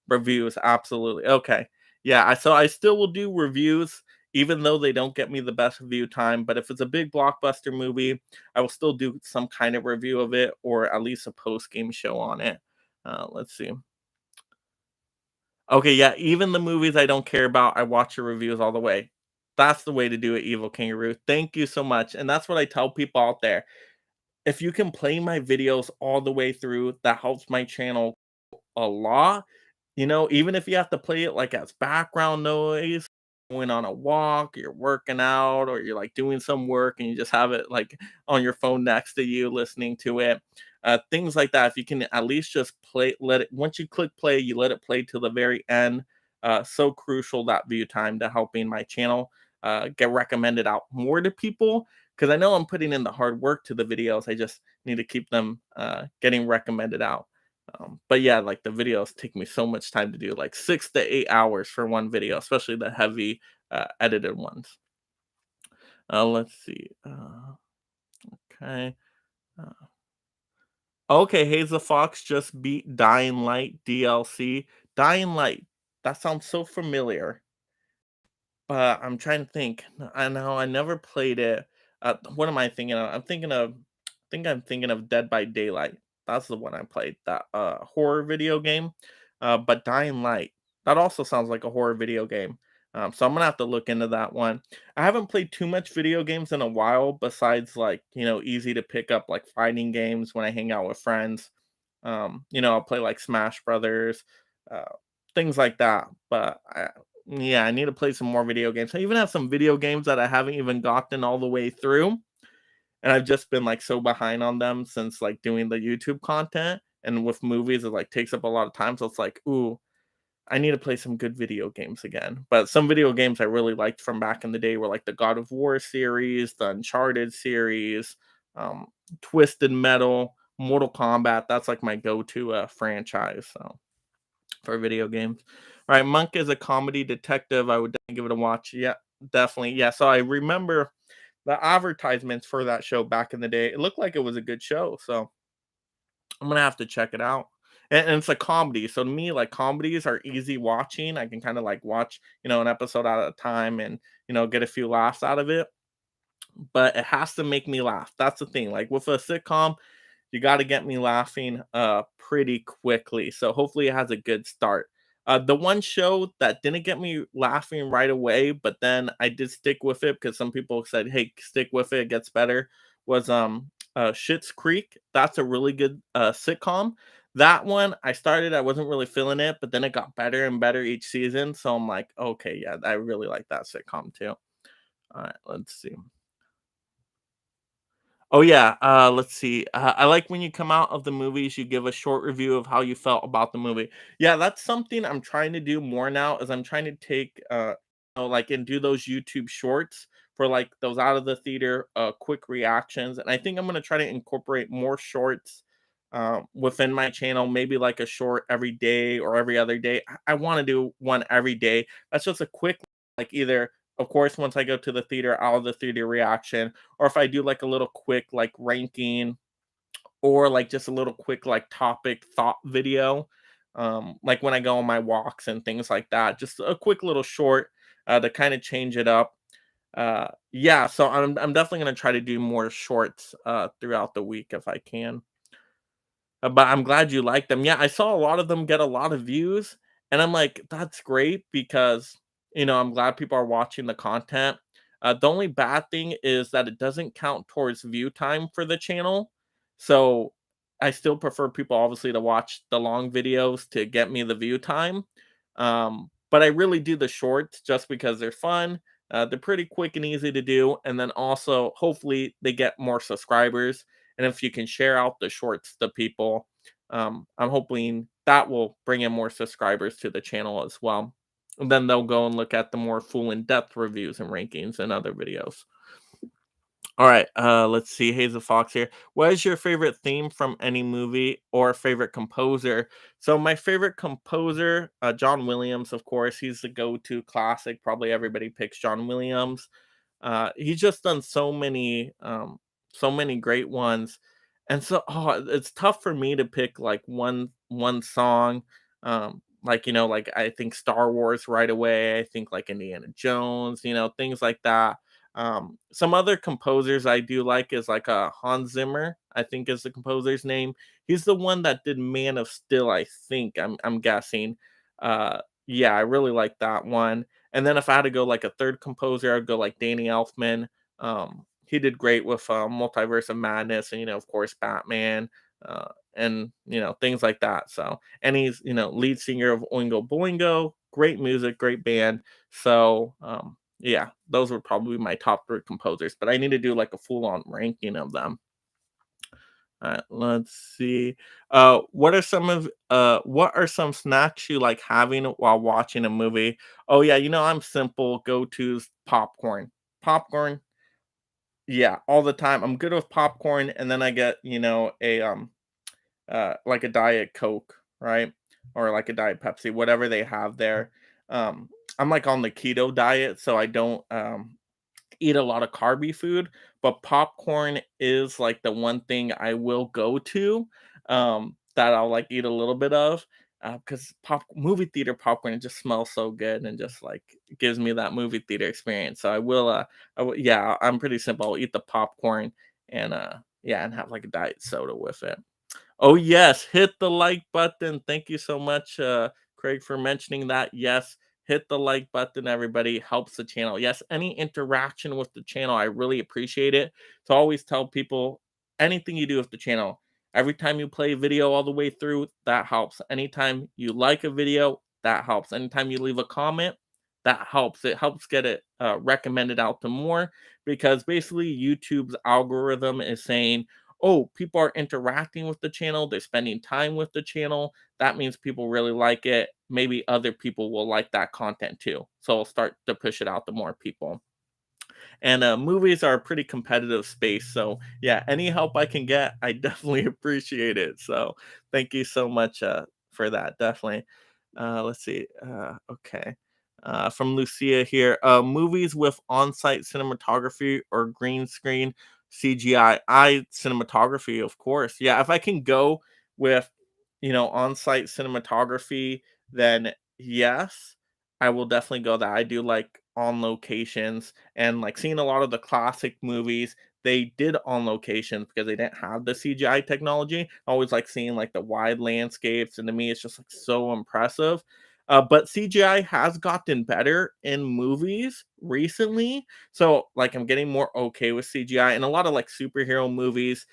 reviews. Absolutely. Okay. Yeah. I still will do reviews, even though they don't get me the best view time. But if it's a big blockbuster movie, I will still do some kind of review of it, or at least a post game show on it. Let's see. Okay, yeah, even the movies I don't care about, I watch your reviews all the way. That's the way to do it, Evil Kangaroo. Thank you so much. And that's what I tell people out there. If you can play my videos all the way through, that helps my channel a lot. Even if you have to play it like as background noise, going on a walk, you're working out, or you're like doing some work and you just have it like on your phone next to you listening to it. Things like that. If you can at least just play, let it, once you click play, you let it play to the very end. So crucial, that view time, to helping my channel get recommended out more to people. Because I know I'm putting in the hard work to the videos. I just need to keep them getting recommended out. But yeah, like the videos take me so much time to do, like 6 to 8 hours for one video, especially the heavy edited ones. Let's see. Okay. Uh, okay, Hazel Fox just beat Dying Light DLC. Dying Light. That sounds so familiar. I'm trying to think. I know I never played it. What am I thinking of? I'm thinking of Dead by Daylight. That's the one I played. That horror video game. But Dying Light. That also sounds like a horror video game. So I'm gonna have to look into that one. I haven't played too much video games in a while, besides like easy to pick up like fighting games when I hang out with friends. I'll play like Smash Brothers, uh, things like that. Yeah, I need to play some more video games. I even have some video games that I haven't even gotten all the way through, and I've just been like so behind on them since like doing the YouTube content. And with movies, it like takes up a lot of time. So it's like, ooh, I need to play some good video games again. But some video games I really liked from back in the day were like the God of War series, the Uncharted series, um, Twisted Metal, Mortal Kombat. That's like my go-to franchise. So for video games. All right, Monk is a comedy detective. I would definitely give it a watch. Yeah, definitely. Yeah, so I remember the advertisements for that show back in the day. It looked like it was a good show, so I'm gonna have to check it out. And it's a comedy, so to me, like comedies are easy watching. I can kind of like watch, an episode at a time, and get a few laughs out of it. But it has to make me laugh. That's the thing. Like with a sitcom, you got to get me laughing pretty quickly. So hopefully it has a good start. The one show that didn't get me laughing right away, but then I did stick with it because some people said, "Hey, stick with it, it gets better," was Schitt's Creek. That's a really good sitcom. That one I started, I wasn't really feeling it, but then it got better and better each season. So I'm like, okay, yeah, I really like that sitcom too. All right, let's see. Oh yeah, let's see. I like when you come out of the movies, you give a short review of how you felt about the movie. Yeah, that's something I'm trying to do more now. Is I'm trying to take, like, and do those YouTube shorts for like those out of the theater, quick reactions. And I think I'm gonna try to incorporate more shorts, within my channel. Maybe like a short every day or every other day. I want to do one every day. That's just a quick, like either. Of course, once I go to the theater, out of the theater reaction, or if I do like a little quick like ranking, or like just a little quick like topic thought video, like when I go on my walks and things like that, just a quick little short to kind of change it up. Yeah, so I'm definitely gonna try to do more shorts throughout the week if I can. But I'm glad you like them. Yeah, I saw a lot of them get a lot of views, and I'm like, "That's great," because, I'm glad people are watching the content. The only bad thing is that it doesn't count towards view time for the channel. So, I still prefer people obviously to watch the long videos to get me the view time. But I really do the shorts just because they're fun. They're pretty quick and easy to do, and then also hopefully they get more subscribers. And if you can share out the shorts to people, I'm hoping that will bring in more subscribers to the channel as well. And then they'll go and look at the more full in-depth reviews and rankings and other videos. All right, let's see. Hazel Fox here. What is your favorite theme from any movie or favorite composer? So my favorite composer, John Williams, of course. He's the go-to classic. Probably everybody picks John Williams. He's just done so many great ones, and so it's tough for me to pick like one song. Like like I think Star Wars right away. I think like Indiana Jones, things like that. Some other composers I do like is like Hans Zimmer. I think is the composer's name. He's the one that did Man of Steel. I think I'm guessing. Yeah, I really like that one. And then if I had to go like a third composer, I'd go like Danny Elfman. He did great with Multiverse of Madness, and of course, Batman, and things like that. So, and he's lead singer of Oingo Boingo. Great music, great band. So, yeah, those would probably be my top three composers. But I need to do like a full on ranking of them. Let's see. What are some snacks you like having while watching a movie? Oh yeah, I'm simple. Go to's popcorn. Popcorn, yeah, all the time. I'm good with popcorn, and then I get, a like a Diet Coke, right? Or like a Diet Pepsi, whatever they have there. I'm like on the keto diet, so I don't eat a lot of carby food, but popcorn is like the one thing I will go to, that I'll like eat a little bit of, because pop movie theater popcorn, it just smells so good and just like gives me that movie theater experience. So yeah, I'm pretty simple. I'll eat the popcorn and yeah, and have like a diet soda with it. Oh, yes, hit the like button. Thank you so much, Craig, for mentioning that. Yes, hit the like button, everybody. Helps the channel. Yes, any interaction with the channel, I really appreciate it. So I always tell people anything you do with the channel, every time you play a video all the way through, that helps. Anytime you like a video, that helps. Anytime you leave a comment, that helps. It helps get it recommended out to more, because basically YouTube's algorithm is saying, oh, people are interacting with the channel, they're spending time with the channel. That means people really like it. Maybe other people will like that content too. So I'll start to push it out to more people. And movies are a pretty competitive space. So yeah, any help I can get, I definitely appreciate it. So thank you so much for that. Definitely. Let's see. Okay. From Lucia here. Movies with on-site cinematography or green screen CGI. I cinematography, of course. Yeah, if I can go with on-site cinematography, then yes, I will definitely go that. I do like on locations, and like seeing a lot of the classic movies. They did on locations because they didn't have the CGI technology. I always like seeing like the wide landscapes, and to me, it's just like so impressive. But CGI has gotten better in movies recently, so like I'm getting more okay with CGI, and a lot of like superhero movies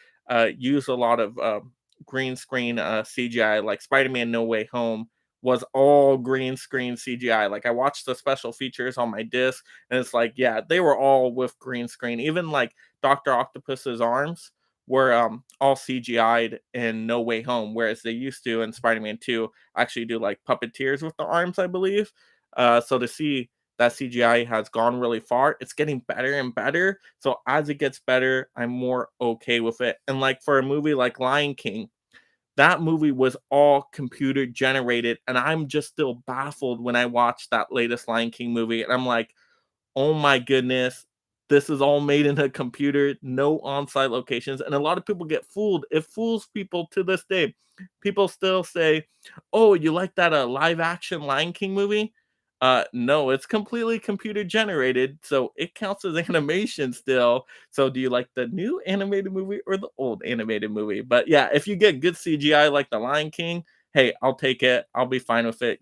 use a lot of green screen CGI, like Spider-Man No Way Home was all green screen CGI. Like I watched the special features on my disc, and it's like, yeah, they were all with green screen. Even like Doctor Octopus's arms were all CGI'd in No Way Home, whereas they used to in Spider-Man 2 actually do like puppeteers with the arms, I believe. So to see that CGI has gone really far, it's getting better and better. So as it gets better, I'm more okay with it. And like for a movie like Lion King, that movie was all computer generated, and I'm just still baffled when I watch that latest Lion King movie, and I'm like, oh my goodness, this is all made in a computer, no on-site locations, and a lot of people get fooled. It fools people to this day. People still say, "Oh, you like that live action Lion King movie?" No, it's completely computer generated, so it counts as animation still. So do you like the new animated movie or the old animated movie? But yeah, if you get good CGI like the Lion King, hey, I'll take it. I'll be fine with it.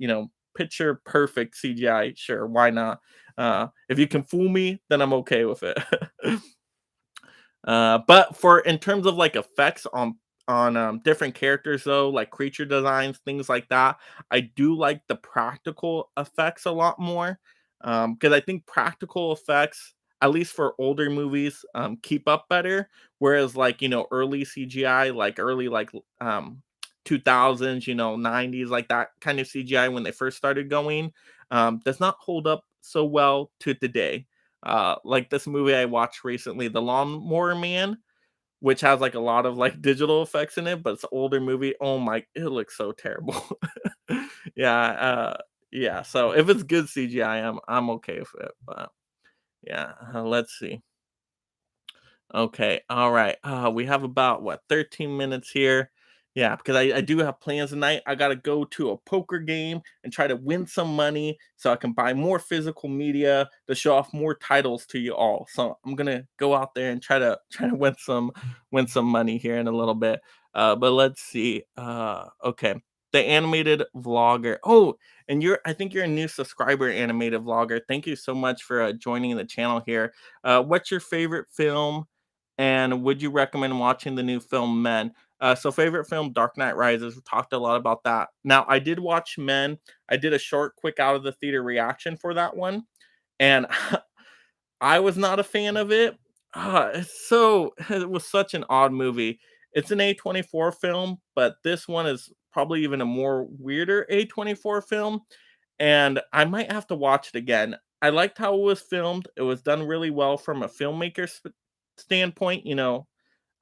Picture perfect CGI, sure, why not? If you can fool me, then I'm okay with it. But for in terms of like effects on different characters though, like creature designs, things like that, I do like the practical effects a lot more. Because I think practical effects, at least for older movies, keep up better. Whereas like early CGI, like early like 2000s, 90s, like that kind of CGI when they first started going, does not hold up so well to today. Like this movie I watched recently, The Lawnmower Man, which has like a lot of like digital effects in it, but it's an older movie. Oh my, it looks so terrible. yeah, yeah. So if it's good CGI, I'm okay with it. But yeah, let's see. Okay. All right. We have about what 13 minutes here. Yeah, because I do have plans tonight. I gotta go to a poker game and try to win some money so I can buy more physical media to show off more titles to you all. So I'm gonna go out there and try to win some money here in a little bit. But let's see. Okay. The animated vlogger. Oh, and I think you're a new subscriber, animated vlogger. Thank you so much for joining the channel here. What's your favorite film? And would you recommend watching the new film Men? So favorite film, Dark Knight Rises. We talked a lot about that. Now I did watch Men. I did a short, quick out of the theater reaction for that one, and I was not a fan of it. It was such an odd movie. It's an A24 film, but this one is probably even a more weirder A24 film, and I might have to watch it again. I liked how it was filmed. It was done really well from a filmmaker standpoint,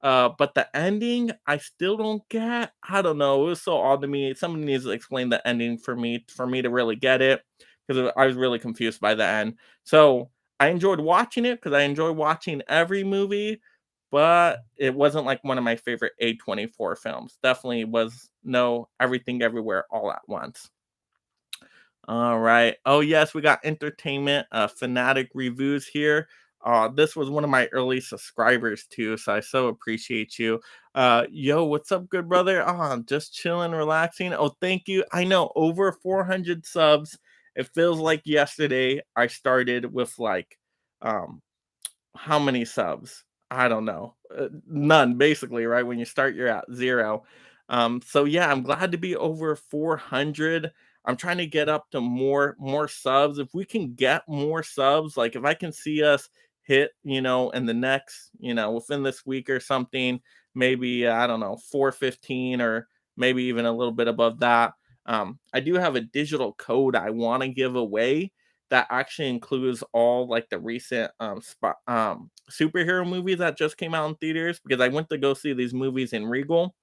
but the ending, I still don't get. I don't know. It was so odd to me. Somebody needs to explain the ending for me to really get it because I was really confused by the end. So I enjoyed watching it because I enjoy watching every movie, but it wasn't like one of my favorite A24 films. Definitely was no Everything Everywhere All at Once. All right. Oh, yes, we got entertainment, fanatic reviews here. This was one of my early subscribers too, so I so appreciate you. Yo, what's up, good brother? Just chilling, relaxing. Oh, thank you. I know over 400 subs. It feels like yesterday I started with like um how many subs? I don't know. None, basically, right? When you start, you're at 0. So yeah, I'm glad to be over 400. I'm trying to get up to more subs. If we can get more subs, like if I can see us hit, in the next, within this week or something, maybe I don't know, 415 or maybe even a little bit above that. I do have a digital code I want to give away that actually includes all like the recent superhero movies that just came out in theaters because I went to go see these movies in Regal,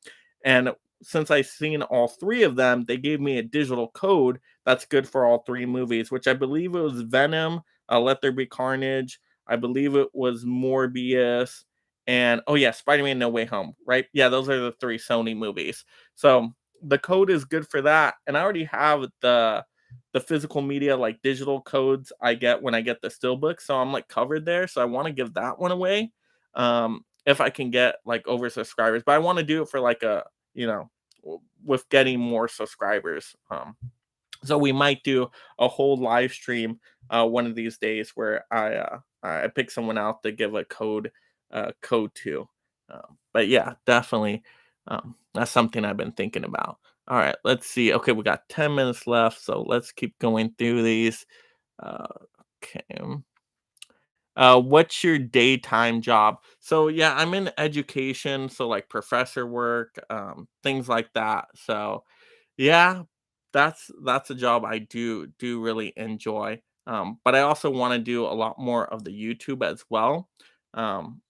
and since I seen all three of them, they gave me a digital code that's good for all three movies, which I believe it was Venom, Let There Be Carnage, I believe it was Morbius, and oh yeah, Spider-Man No Way Home, right? Yeah, those are the three Sony movies. So the code is good for that, and I already have the physical media like digital codes I get when I get the steelbook, so I'm like covered there. So I want to give that one away. If I can get like over subscribers, but I want to do it for like you know, with getting more subscribers. So we might do a whole live stream one of these days where I pick someone out to give a code to. But yeah, definitely that's something I've been thinking about. All right, let's see. Okay, we got 10 minutes left, so let's keep going through these. Uh, okay. What's your daytime job? So yeah, I'm in education, so like professor work, things like that. So yeah, that's a job I do really enjoy. But I also want to do a lot more of the YouTube as well. Um,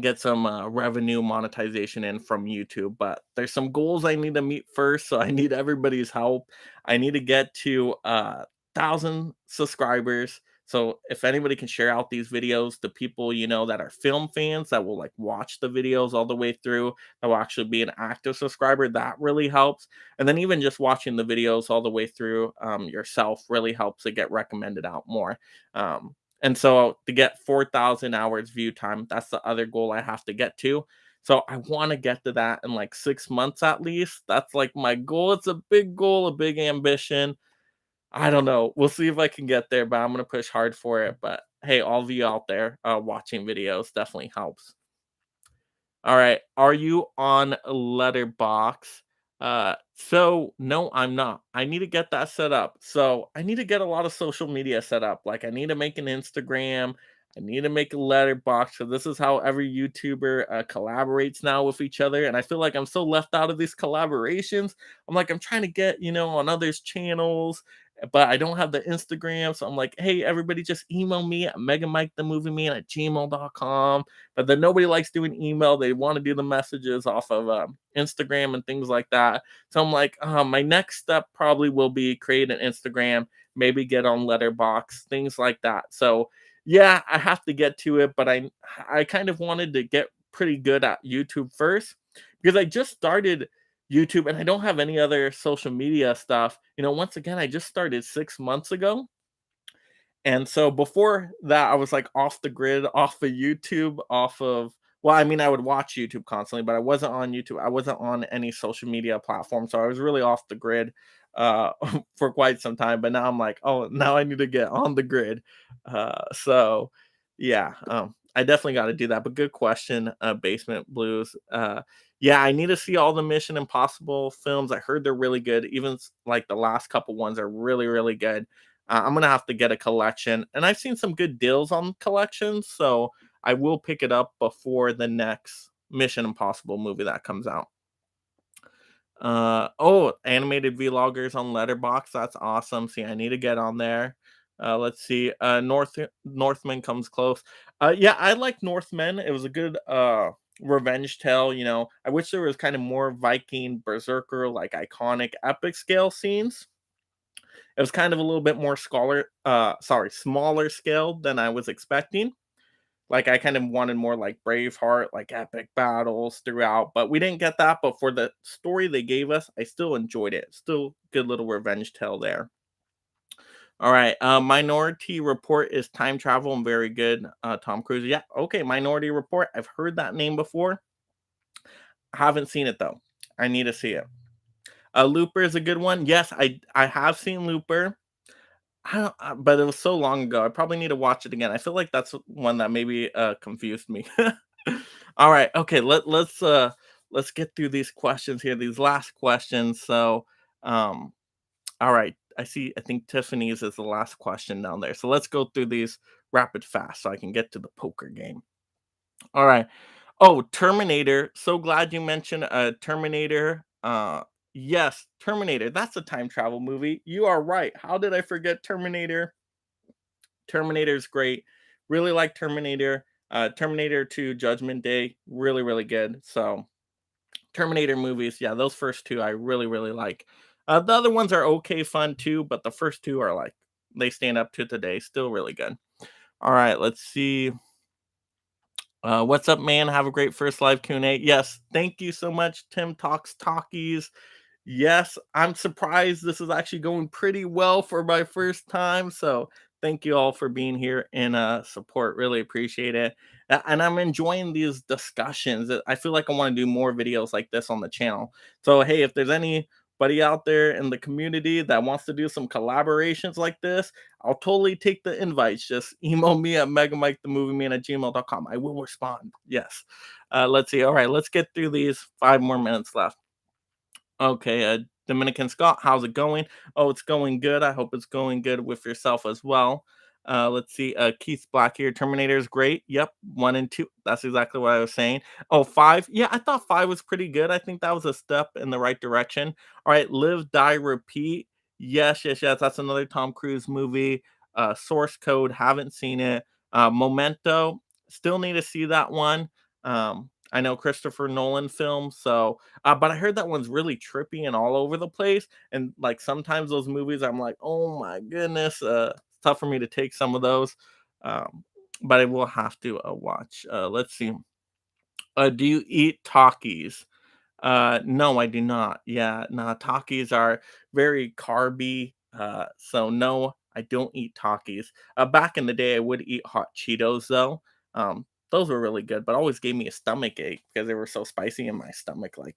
get some revenue monetization in from YouTube. But there's some goals I need to meet first, so I need everybody's help. I need to get to 1,000 subscribers. So if anybody can share out these videos to people that are film fans that will like watch the videos all the way through, that will actually be an active subscriber, that really helps. And then even just watching the videos all the way through yourself really helps it get recommended out more. And so to get 4,000 hours view time, that's the other goal I have to get to. So I want to get to that in like 6 months at least. That's like my goal. It's a big goal, a big ambition. I don't know. We'll see if I can get there, but I'm gonna push hard for it. But hey, all of you out there watching videos definitely helps. All right. Are you on Letterbox? So no, I'm not. I need to get that set up. So I need to get a lot of social media set up. Like I need to make an Instagram. I need to make a letterbox. So this is how every YouTuber collaborates now with each other. And I feel like I'm so left out of these collaborations. I'm like, I'm trying to get, on others' channels, but I don't have the Instagram. So I'm like, hey, everybody just email me at megamikethemovieman at gmail.com. But then nobody likes doing email. They want to do the messages off of Instagram and things like that. So I'm like, my next step probably will be create an Instagram, maybe get on Letterbox, things like that. So yeah, I have to get to it, but I kind of wanted to get pretty good at YouTube first because I just started YouTube and I don't have any other social media stuff. Once again, I just started 6 months ago. And so before that, I was like off the grid, off of YouTube, off of, well, I mean, I would watch YouTube constantly, but I wasn't on YouTube. I wasn't on any social media platform. So I was really off the grid for quite some time. But now I'm like, oh, now I need to get on the grid. So yeah, I definitely got to do that. But good question, Basement Blues. Yeah, I need to see all the Mission Impossible films. I heard they're really good. Even like the last couple ones are really, really good. I'm gonna have to get a collection, and I've seen some good deals on collections, so I will pick it up before the next Mission Impossible movie that comes out. Oh, animated vloggers on Letterbox. That's awesome. See, I need to get on there. Let's see. Northman comes close. Yeah, I like Northman. It was a good revenge tale. I wish there was kind of more Viking berserker like iconic epic scale scenes. It was kind of a little bit more smaller scale than I was expecting. Like I kind of wanted more like Braveheart, like epic battles throughout, but we didn't get that. But for the story they gave us, I still enjoyed it. Still good little revenge tale there. All right, Minority Report is time travel and very good. Tom Cruise, yeah, okay. Minority Report, I've heard that name before. Haven't seen it though. I need to see it. Looper is a good one. Yes, I have seen Looper. I don't, but it was so long ago. I probably need to watch it again. I feel like that's one that maybe confused me. All right, okay. Let's get through these questions here. These last questions. So, um, all right. I think Tiffany's is the last question down there. So let's go through these rapid fast so I can get to the poker game. All right. Oh, Terminator. So glad you mentioned Terminator. Yes, Terminator. That's a time travel movie. You are right. How did I forget Terminator? Terminator's great. Really like Terminator. Terminator 2 Judgment Day, really, really good. So Terminator movies, yeah, those first two I really, really like. The other ones are okay fun too, but the first two are like they stand up to today. Still really good. All right, let's see. What's up, man? Have a great first live Q&A. Yes, thank you so much, Tim Talks Talkies. Yes, I'm surprised this is actually going pretty well for my first time. So thank you all for being here and support. Really appreciate it. And I'm enjoying these discussions. I feel like I want to do more videos like this on the channel. So hey, if there's anybody out there in the community that wants to do some collaborations like this, I'll totally take the invites. Just email me at megamikethemovieman at gmail.com. I will respond. Yes. Let's see. All right, let's get through these 5 more minutes left. Okay, Dominican Scott, how's it going? Oh, it's going good. I hope it's going good with yourself as well. Let's see. Keith Black here. Terminator is great. Yep, 1 and 2. That's exactly what I was saying. Oh, five. Yeah, I thought five was pretty good. I think that was a step in the right direction. All right, Live, Die, Repeat. Yes, yes, yes. That's another Tom Cruise movie. Source Code. Haven't seen it. Memento. Still need to see that one. I know Christopher Nolan film, so but I heard that one's really trippy and all over the place. And like sometimes those movies, I'm like, oh my goodness, it's tough for me to take some of those. Um, but I will have to watch. Let's see. Do you eat Takis? No, I do not. Yeah, no, Takis are very carby. So no, I don't eat Takis. Back in the day, I would eat hot Cheetos though. Those were really good, but always gave me a stomach ache because they were so spicy in my stomach. Like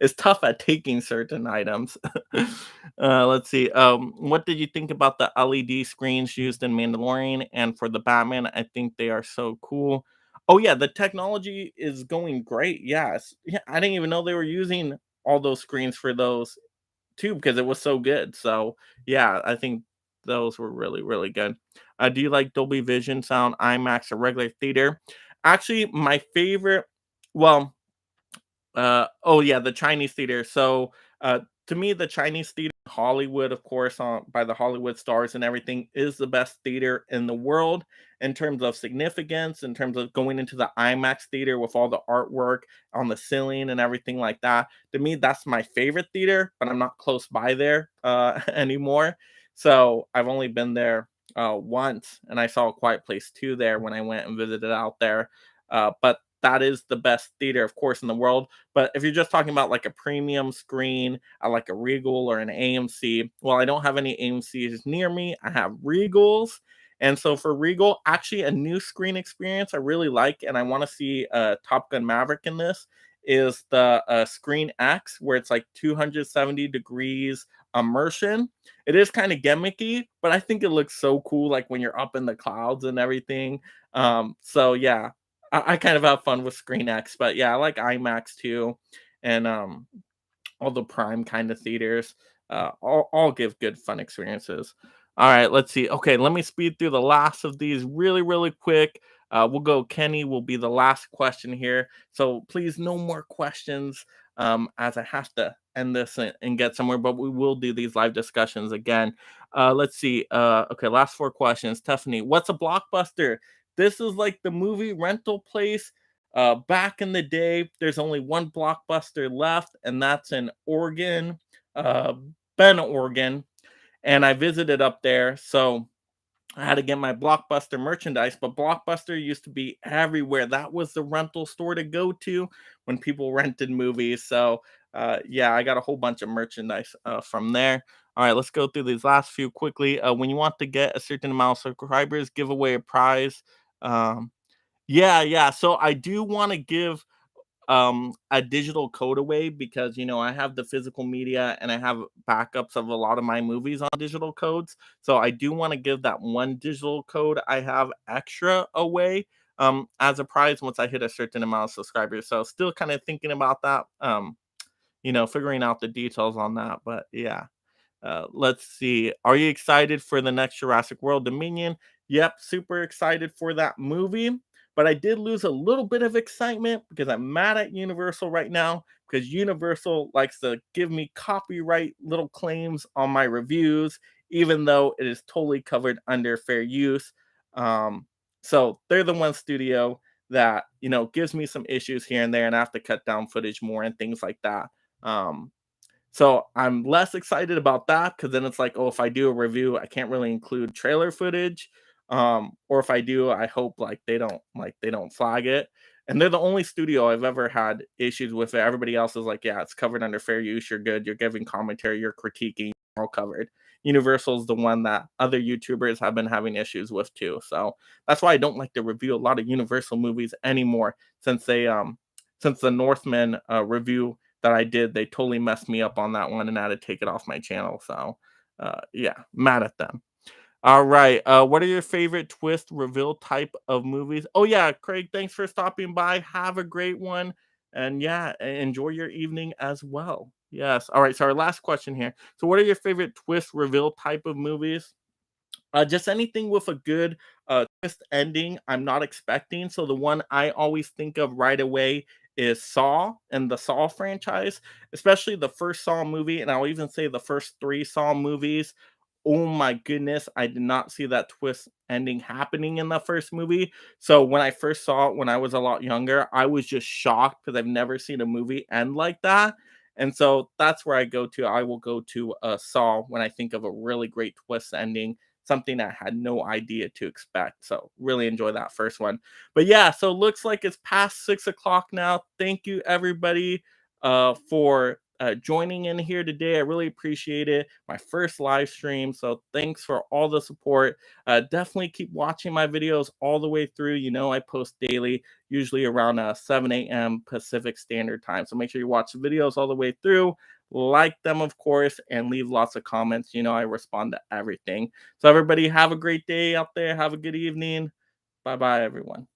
it's tough at taking certain items. Let's see. What did you think about the LED screens used in Mandalorian and for the Batman? I think they are so cool. Oh yeah, the technology is going great. Yes. Yeah, I didn't even know they were using all those screens for those too because it was so good. So yeah, I think those were really, really good. Do you like Dolby Vision sound, IMAX, or regular theater? Actually, my favorite, well, oh yeah, the Chinese theater. So to me, the Chinese theater, Hollywood, of course, by the Hollywood stars and everything, is the best theater in the world in terms of significance, in terms of going into the IMAX theater with all the artwork on the ceiling and everything like that. To me, that's my favorite theater, but I'm not close by there anymore. So I've only been there once, and I saw a Quiet Place 2 there when I went and visited out there. But that is the best theater, of course, in the world. But if you're just talking about like a premium screen at like a Regal or an AMC, well, I don't have any AMCs near me. I have Regals. And so for Regal, actually a new screen experience I really like, and I want to see Top Gun Maverick in this, is the Screen X, where it's like 270 degrees immersion. It is kind of gimmicky, but I think it looks so cool, like when you're up in the clouds and everything. So yeah, I kind of have fun with Screen X, but yeah, I like IMAX too, and all the prime kind of theaters. All give good fun experiences. All right, let's see. Okay, let me speed through the last of these really, really quick. We'll go. Kenny will be the last question here. So please, no more questions, as I have to end this and get somewhere. But we will do these live discussions again. Let's see. Okay, last four questions. Tiffany, what's a blockbuster? This is like the movie rental place back in the day. There's only one blockbuster left, and that's in Oregon, uh, Bend, Oregon. And I visited up there, so I had to get my Blockbuster merchandise. But Blockbuster used to be everywhere. That was the rental store to go to when people rented movies. So yeah, I got a whole bunch of merchandise from there. All right, let's go through these last few quickly. When you want to get a certain amount of subscribers, give away a prize. Um, yeah, yeah. So I do want to give a digital code away because I have the physical media and I have backups of a lot of my movies on digital codes. So I do want to give that one digital code I have extra away as a prize once I hit a certain amount of subscribers. So still kind of thinking about that. Figuring out the details on that. But yeah. Let's see. Are you excited for the next Jurassic World Dominion? Yep, super excited for that movie. But I did lose a little bit of excitement because I'm mad at Universal right now because Universal likes to give me copyright little claims on my reviews, even though it is totally covered under fair use. Um, so they're the one studio that gives me some issues here and there, and I have to cut down footage more and things like that. Um, so I'm less excited about that because then it's like, oh, if I do a review, I can't really include trailer footage. Or if I do, I hope they don't flag it. And they're the only studio I've ever had issues with it. Everybody else is like, yeah, it's covered under fair use. You're good. You're giving commentary. You're critiquing. You're all covered. Universal's the one that other YouTubers have been having issues with too. So that's why I don't like to review a lot of Universal movies anymore since the Northman review that I did, they totally messed me up on that one and I had to take it off my channel. So, yeah, mad at them. All right. What are your favorite twist reveal type of movies? Oh yeah, Craig, thanks for stopping by. Have a great one, and yeah, enjoy your evening as well. Yes. All right. So our last question here. So, what are your favorite twist reveal type of movies? Just anything with a good twist ending, I'm not expecting. So the one I always think of right away is Saw and the Saw franchise, especially the first Saw movie, and I'll even say the first three Saw movies. Oh my goodness, I did not see that twist ending happening in the first movie. So when I first saw it when I was a lot younger, I was just shocked because I've never seen a movie end like that. And so that's where I go to. I will go to Saw when I think of a really great twist ending, something I had no idea to expect. So really enjoy that first one. But yeah, so looks like it's past 6 o'clock now. Thank you everybody for joining in here today. I really appreciate it. My first live stream. So thanks for all the support. Definitely keep watching my videos all the way through. I post daily, usually around 7 a.m. Pacific Standard Time. So make sure you watch the videos all the way through. Like them, of course, and leave lots of comments. I respond to everything. So everybody have a great day out there. Have a good evening. Bye bye, everyone.